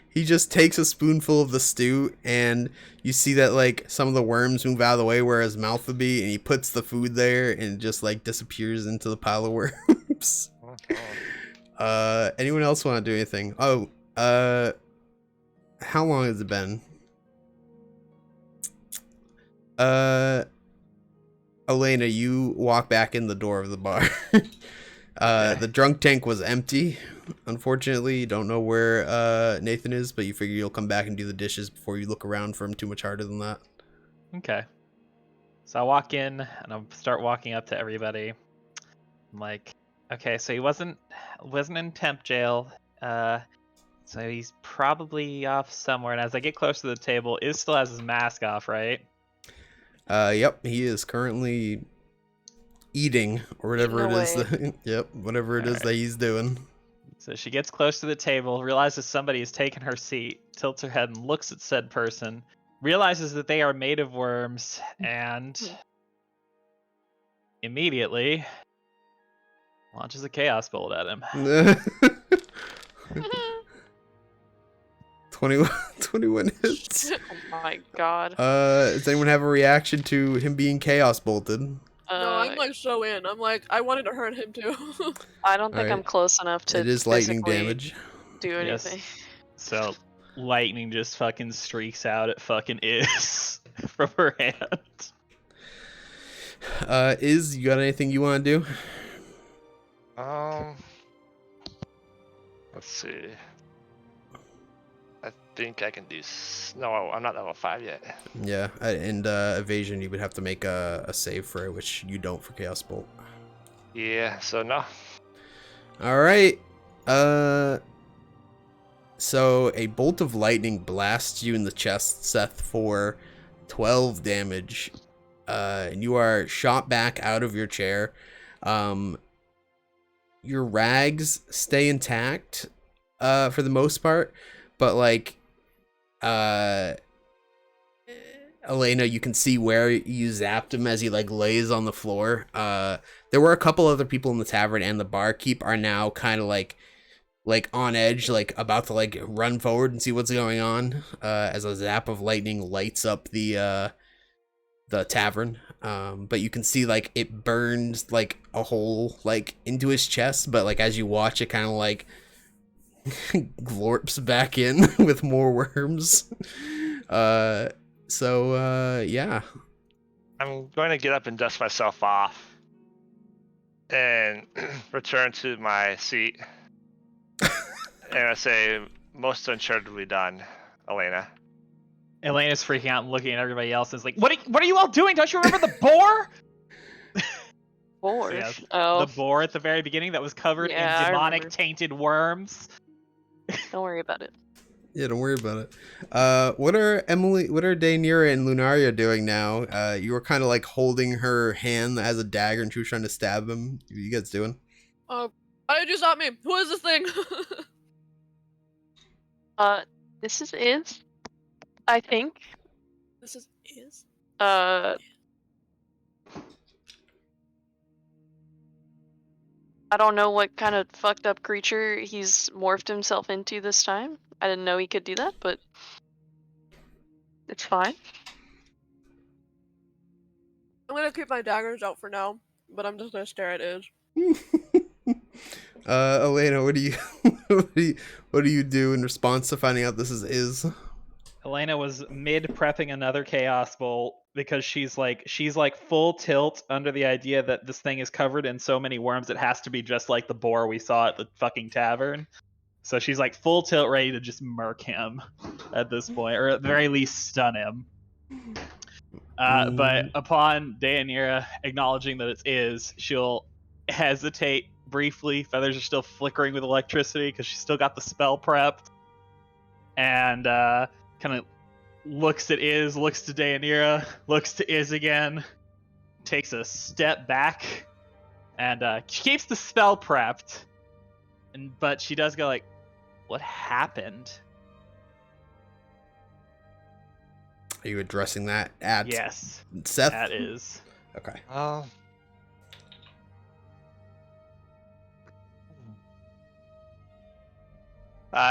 He just takes a spoonful of the stew, and you see that, like, some of the worms move out of the way where his mouth would be, and he puts the food there and just, like, disappears into the pile of worms. Anyone else want to do anything? Oh, how long has it been? Elena, you walk back in the door of the bar. The drunk tank was empty. Unfortunately, you don't know where Nathan is, but you figure you'll come back and do the dishes before you look around for him too much harder than that. Okay. So I walk in and I start walking up to everybody. I'm like, okay, so he wasn't in temp jail. So he's probably off somewhere. And as I get close to the table, it still has his mask off, right? Yep, he is currently eating or whatever it is that, whatever it is that he's doing. So she gets close to the table, realizes somebody has taken her seat, tilts her head and looks at said person, realizes that they are made of worms, and immediately launches a chaos bolt at him. 21 hits. Oh my god. Does anyone have a reaction to him being chaos bolted? No, I'm like so in. I'm like, I wanted to hurt him too. I don't think Alright. I'm close enough to It is lightning physically damage. do anything. Yes. So lightning just fucking streaks out at fucking Iz from her hand. Iz, you got anything you want to do? Let's see. I think I can do. No, I'm not level 5 yet. Yeah, and evasion, you would have to make a save for it, which you don't for Chaos Bolt. Yeah, so no. Alright. So a bolt of lightning blasts you in the chest, Seth, for 12 damage. And you are shot back out of your chair. Your rags stay intact, for the most part. But, like, Elena, you can see where you zapped him as he, like, lays on the floor. There were a couple other people in the tavern, and the barkeep are now kind of, like on edge, like, about to, like, run forward and see what's going on, as a zap of lightning lights up the tavern. But you can see, like, it burns, like, a hole, like, into his chest, but, like, as you watch, it kind of, like, glorps back in with more worms. Yeah. I'm going to get up and dust myself off and return to my seat. And I say, most uncharitably done, Elena. Elena's freaking out and looking at everybody else and is like, what are you all doing? Don't you remember the boar? Boar. Yeah, Oh, the boar at the very beginning that was covered Yeah, in I demonic remember. tainted worms. don't worry about it. Yeah, don't worry about it. What are Daenerys and Lunaria doing now? You were kind of like holding her hand as a dagger, and she was trying to stab him. What are you guys doing? I just not me. Who is this thing? This is, I think. This is. Uh, I don't know what kind of fucked up creature he's morphed himself into this time. I didn't know he could do that, but it's fine. I'm gonna keep my daggers out for now, but I'm just gonna stare at Iz. Elena, what do you what do you do in response to finding out this is? Helena was mid prepping another chaos bolt because she's like full tilt under the idea that this thing is covered in so many worms it has to be just like the boar we saw at the fucking tavern. So she's like full tilt ready to just murk him at this point, or at the very least stun him. But upon Deianira acknowledging that it is, she'll hesitate briefly. Feathers are still flickering with electricity because she's still got the spell prepped. And kind of looks at Iz, looks to Deianira, looks to Iz again, takes a step back, and she keeps the spell prepped. But she does go like, "What happened?" Are you addressing that at Yes, Seth? that is. Okay.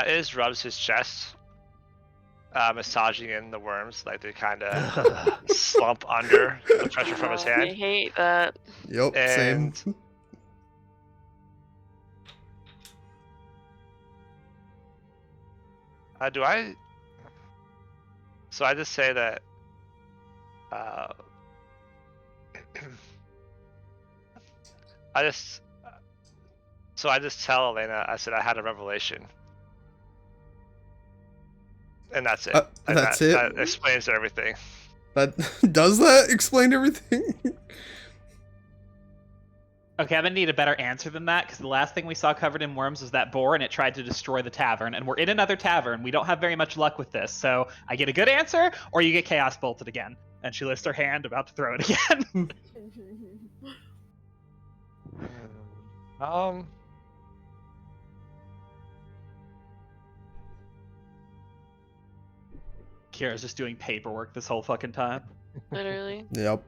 Iz rubs his chest, massaging in the worms, like they kind of slump under the pressure from his I hand. hate that. Yep. And Same. do I? So I just say that. I just tell Elena. I said I had a revelation, and that's it. And That's it. That explains everything. That does that explain everything? Okay, I'm gonna need a better answer than that, because the last thing we saw covered in worms was that boar, and it tried to destroy the tavern. And we're in another tavern. We don't have very much luck with this. So I get a good answer, or you get chaos bolted again. And she lifts her hand, about to throw it again. Kira's just doing paperwork this whole fucking time. Literally. Yep.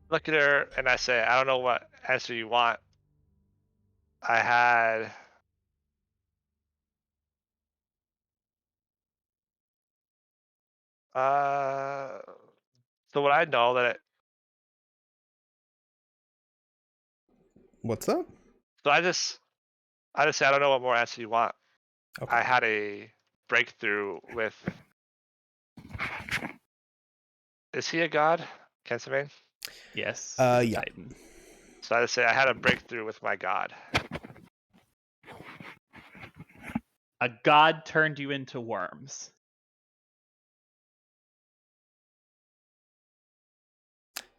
Look at her, and I say, I don't know what answer you want. I had. So what I know that. What's up? So I just say I don't know what more answer you want. Okay. I had a breakthrough with. Is he a god, Kensamane? Yes. Yeah. Titan. So I just say I had a breakthrough with my god. A god turned you into worms.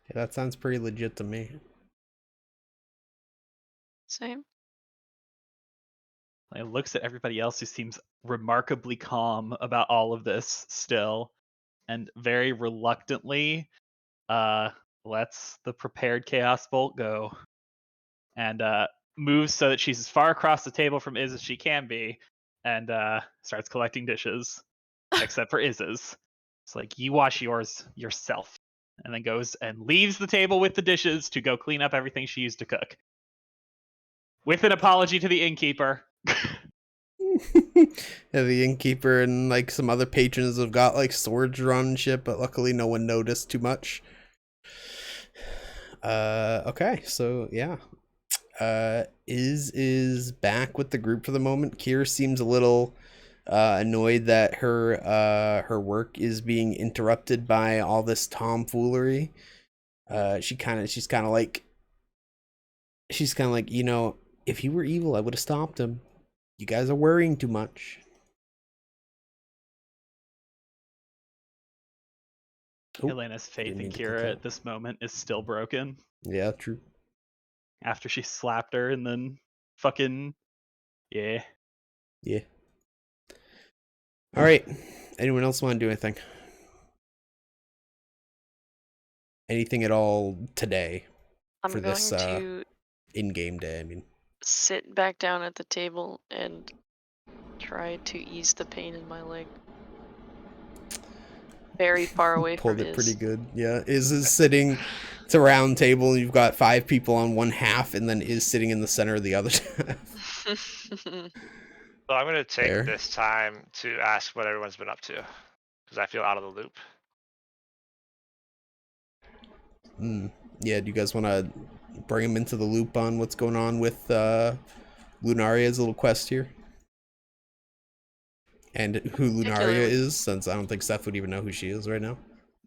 Yeah, that sounds pretty legit to me. Same. It looks at everybody else who seems remarkably calm about all of this still, and very reluctantly lets the prepared chaos bolt go, and moves so that she's as far across the table from Iz as she can be, and starts collecting dishes, except for Iz's. It's like, you wash yours yourself, and then goes and leaves the table with the dishes to go clean up everything she used to cook. With an apology to the innkeeper. Yeah, the innkeeper and like some other patrons have got like swords drawn and shit, but luckily no one noticed too much. Okay, so yeah. Is back with the group for the moment. Kira seems a little annoyed that her work is being interrupted by all this tomfoolery. She's kind of like, you know, if he were evil, I would have stopped him. You guys are worrying too much. Oh, Elena's faith didn't in mean to click Kira that. at this moment is still broken. Yeah, true. After she slapped her and then fucking yeah. Yeah. All right. Anyone else want to do anything? Anything at all today I'm for going this to in-game day? I mean, sit back down at the table and try to ease the pain in my leg. Very far away pulled from it pretty Iz. good. Yeah, is sitting. It's a round table, and you've got 5 people on one half, and then is sitting in the center of the other half. So I'm gonna take Fair. this time to ask what everyone's been up to, because I feel out of the loop. Yeah, do you guys want to bring him into the loop on what's going on with Lunaria's little quest here? And who Lunaria Particularly- is, since I don't think Seth would even know who she is right now.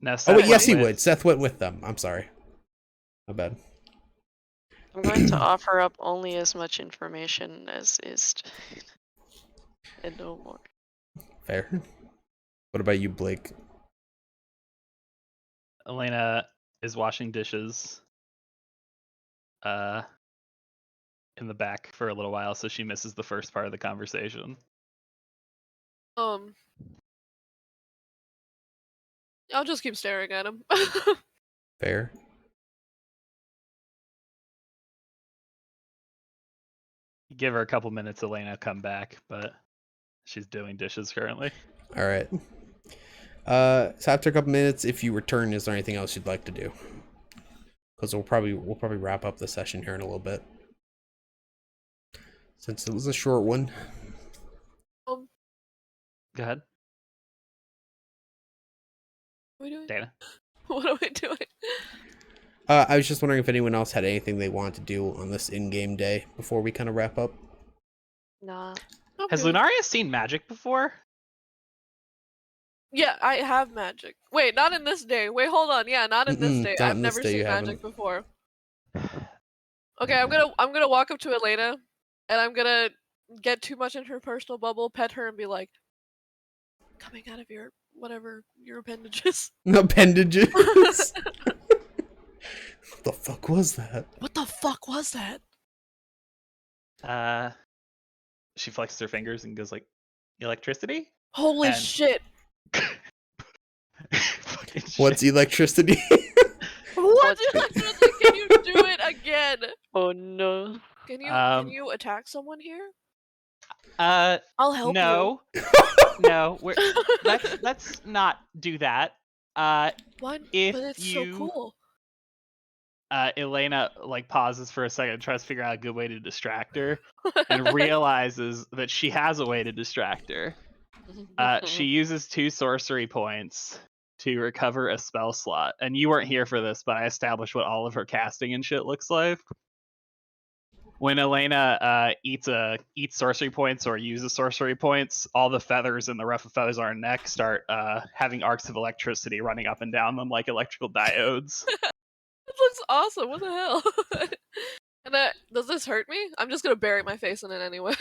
No, Oh Seth wait, yes he went would. with- Seth went with them. I'm sorry. My bad. I'm going to offer up only as much information as is and no more. Fair. What about you, Blake? Elena is washing dishes in the back for a little while, so she misses the first part of the conversation. I'll just keep staring at him. Fair. You give her a couple minutes, Elena, come back, but she's doing dishes currently. All right. So after a couple minutes, if you return, is there anything else you'd like to do? Because we'll probably wrap up the session here in a little bit, since it was a short one. Go ahead, What are we doing? Dana. What are we doing? I was just wondering if anyone else had anything they wanted to do on this in-game day before we kind of wrap up. Nah. Has Okay. Lunaria seen magic before? Yeah, I have magic. Wait, not in this day. Wait, hold on. Yeah, not in this Mm-mm, day. not I've in this never day, you seen magic haven't. before. Okay, I'm gonna walk up to Elena, and I'm gonna get too much in her personal bubble, pet her, and be like, "Coming out of your whatever your appendages." Appendages. What the fuck was that? What the fuck was that? She flexes her fingers and goes like, electricity? Holy And- shit! Fucking shit. What's electricity? What? Can you do it again? Oh no. Can Um, you attack someone here? Uh, I'll help no, no, let's not do that. you. What? If But it's you- so cool. Elena like pauses for a second and tries to figure out a good way to distract her, and realizes that she has a way to distract her. She uses 2 sorcery points to recover a spell slot, and you weren't here for this, but I established what all of her casting and shit looks like. When Elena eats sorcery points or uses sorcery points, all the feathers in the ruff of feathers on her neck start having arcs of electricity running up and down them like electrical diodes. It looks awesome. What the hell? And does this hurt me? I'm just gonna bury my face in it anyway.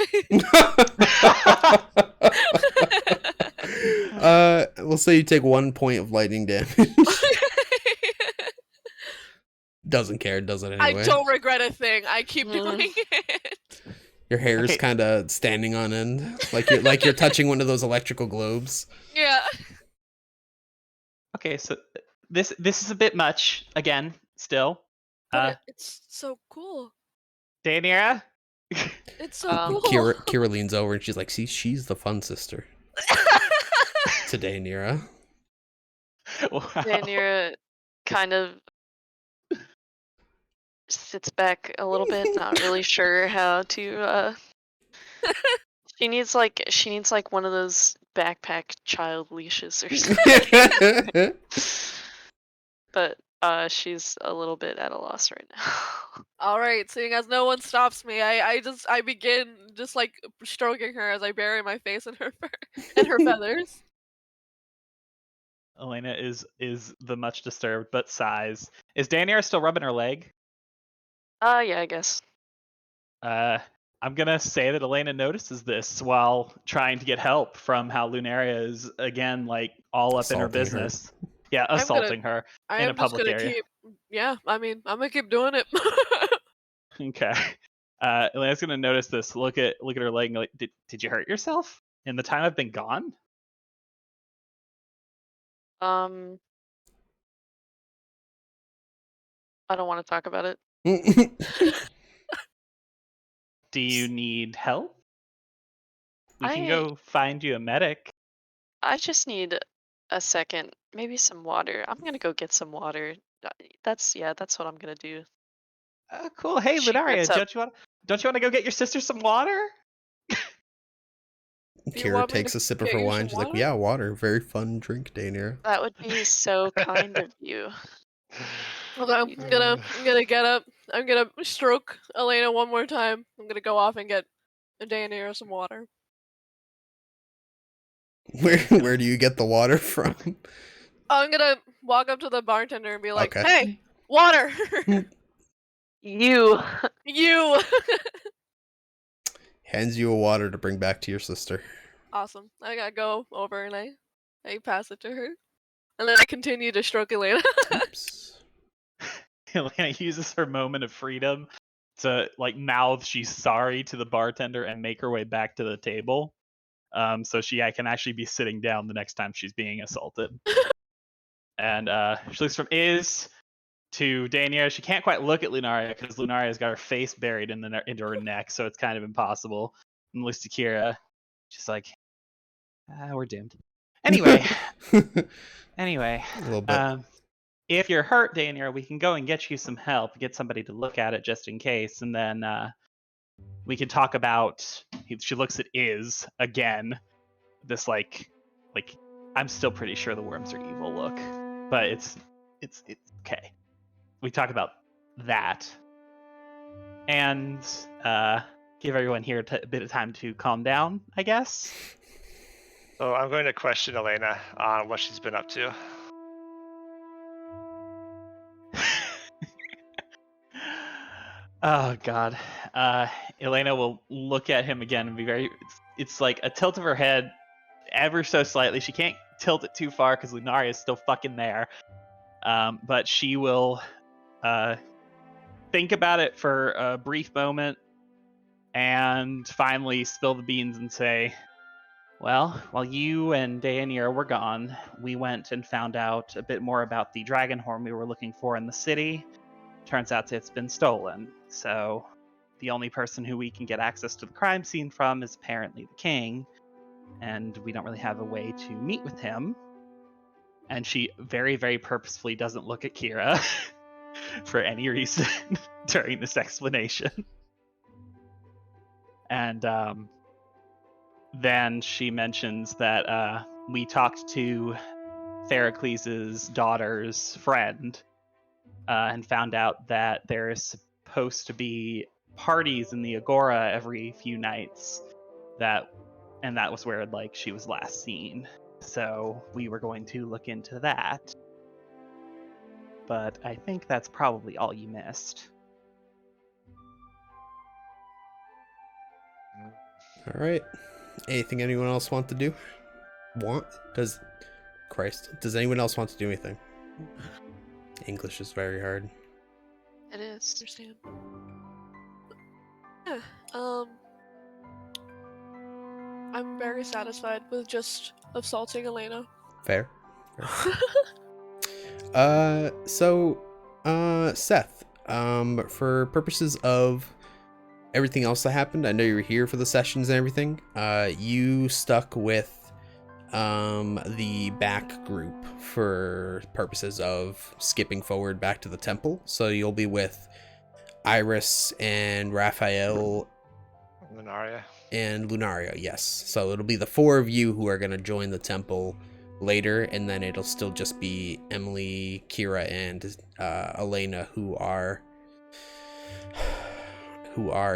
We'll say you take 1 point of lightning damage. Doesn't care, does it anyway? I don't regret a thing. I keep doing it. Your hair's Okay. kind of standing on end, like you're touching one of those electrical globes. Yeah. Okay, so this is a bit much again. Still, But it's so cool. Daenerys. It's so Um, cool. Kira leans over and she's like, "See, she's the fun sister." Today, Nira. Wow. Rhaenyra kind of sits back a little bit, not really sure how to she needs like one of those backpack child leashes or something. But she's a little bit at a loss right now. All right, seeing as no one stops me, I begin just like stroking her as I bury my face in her fur and her feathers. Elena is the much disturbed but sighs. Is Daenerys still rubbing her leg? Yeah, I guess. I'm gonna say that Elena notices this while trying to get help from how Lunaria is again like all up in her Assaulting her. business. Yeah, I'm gonna- assaulting her I in a am just public gonna area. keep. Yeah, I mean, I'm gonna keep doing it. Okay. Elena's gonna notice this. Look at her leg. Like, did you hurt yourself in the time I've been gone? I don't want to talk about it. Do you need help? We can I go find you a medic. I just need a second, maybe some water. I'm gonna go get some water. That's what I'm gonna do. Cool. Hey, She Lunaria, gets up. don't you want to go get your sister some water? Do you Kira want me takes to a sip of get her you wine. some She's like, water? "Yeah, water. Very fun drink, Daenerys." That would be so kind of you. Okay, I'm gonna get up. I'm gonna stroke Elena one more time. I'm gonna go off and get Daenerys some water. Where do you get the water from? I'm gonna walk up to the bartender and be like, Okay. "Hey, water! You. You!" Hands you a water to bring back to your sister. Awesome. I gotta go over and I pass it to her, and then I continue to stroke Elena. Oops. Elena uses her moment of freedom to like mouth she's sorry to the bartender and make her way back to the table. So she can actually be sitting down the next time she's being assaulted. And she looks from Iz to Dania. She can't quite look at Lunaria because Lunaria's got her face buried into her neck, so it's kind of impossible. And looks to Kira. She's like, we're doomed. Anyway, A little bit. if you're hurt, Dania, we can go and get you some help, get somebody to look at it just in case, and then we can talk about. She looks at Iz again. This like I'm still pretty sure the worms are evil look, but it's okay. We talk about that and give everyone here a bit of time to calm down, I guess. So I'm going to question Elena on what she's been up to. Oh God. Elena will look at him again and be very. It's like a tilt of her head, ever so slightly. She can't tilt it too far because Lunaria is still fucking there. But she will think about it for a brief moment and finally spill the beans and say, well, while you and Daenerys were gone, we went and found out a bit more about the dragon horn we were looking for in the city. Turns out it's been stolen. So the only person who we can get access to the crime scene from is apparently the king, and we don't really have a way to meet with him. And she very, very purposefully doesn't look at Kira for any reason during this explanation. And then she mentions that we talked to Theracles' daughter's friend and found out that there's supposed to be parties in the Agora every few nights, and that was where like she was last seen. So we were going to look into that. But I think that's probably all you missed. All right. Anything anyone else want to do? Does anyone else want to do anything? English is very hard. It is. Understand. Yeah. I'm very satisfied with just assaulting Elena. Fair. Seth, for purposes of everything else that happened, I know you were here for the sessions and everything. You stuck with the back group for purposes of skipping forward back to the temple. So you'll be with Iris and Raphael Lunaria. and Lunaria, yes. So it'll be the four of you who are going to join the temple later, and then it'll still just be Emily, Kira, and Elena who are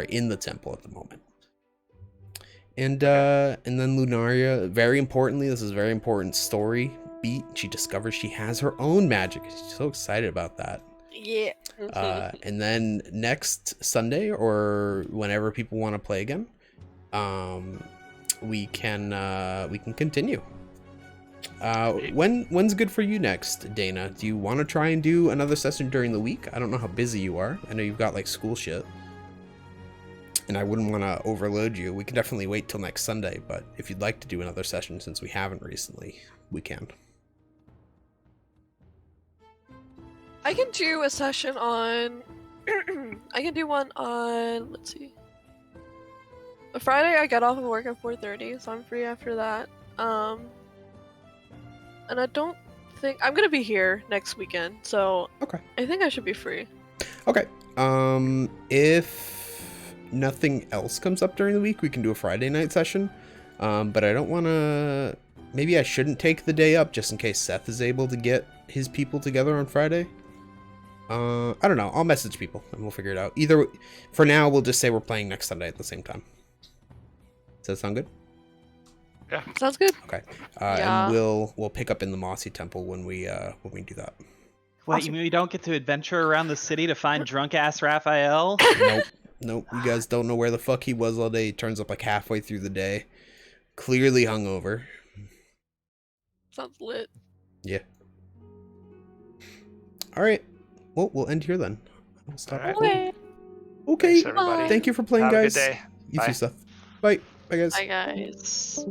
in the temple at the moment. And then Lunaria, very importantly, this is a very important story beat. She discovers she has her own magic. She's so excited about that. Yeah. And then next Sunday, or whenever people want to play again, we can continue. When's good for you next, Dana? Do you want to try and do another session during the week? I don't know how busy you are. I know you've got like school shit, and I wouldn't want to overload you. We can definitely wait till next Sunday, but if you'd like to do another session since we haven't recently, we can. I can do a session on. I can do one on. Let's see. A Friday, I get off of work at 4:30, so I'm free after that. And I don't think I'm gonna be here next weekend, so Okay. I think I should be free. Okay. If nothing else comes up during the week, we can do a Friday night session. But I don't want to. Maybe I shouldn't take the day up just in case Seth is able to get his people together on Friday. I don't know. I'll message people and we'll figure it out. Either for now, we'll just say we're playing next Sunday at the same time. Does that sound good? Yeah. Sounds good. Okay. Yeah. And we'll pick up in the Mossy Temple when we do that. What, Awesome. you mean we don't get to adventure around the city to find drunk ass Raphael? Nope. You guys don't know where the fuck he was all day. He turns up like halfway through the day, clearly hungover. Sounds lit. Yeah. All right. Well, we'll end here then. I'll stop. All right. recording. Okay. Okay. Thanks, everybody. Thank you for playing, Have a good guys. day. You Bye. too, Seth. Bye. Bye, guys. Bye, guys.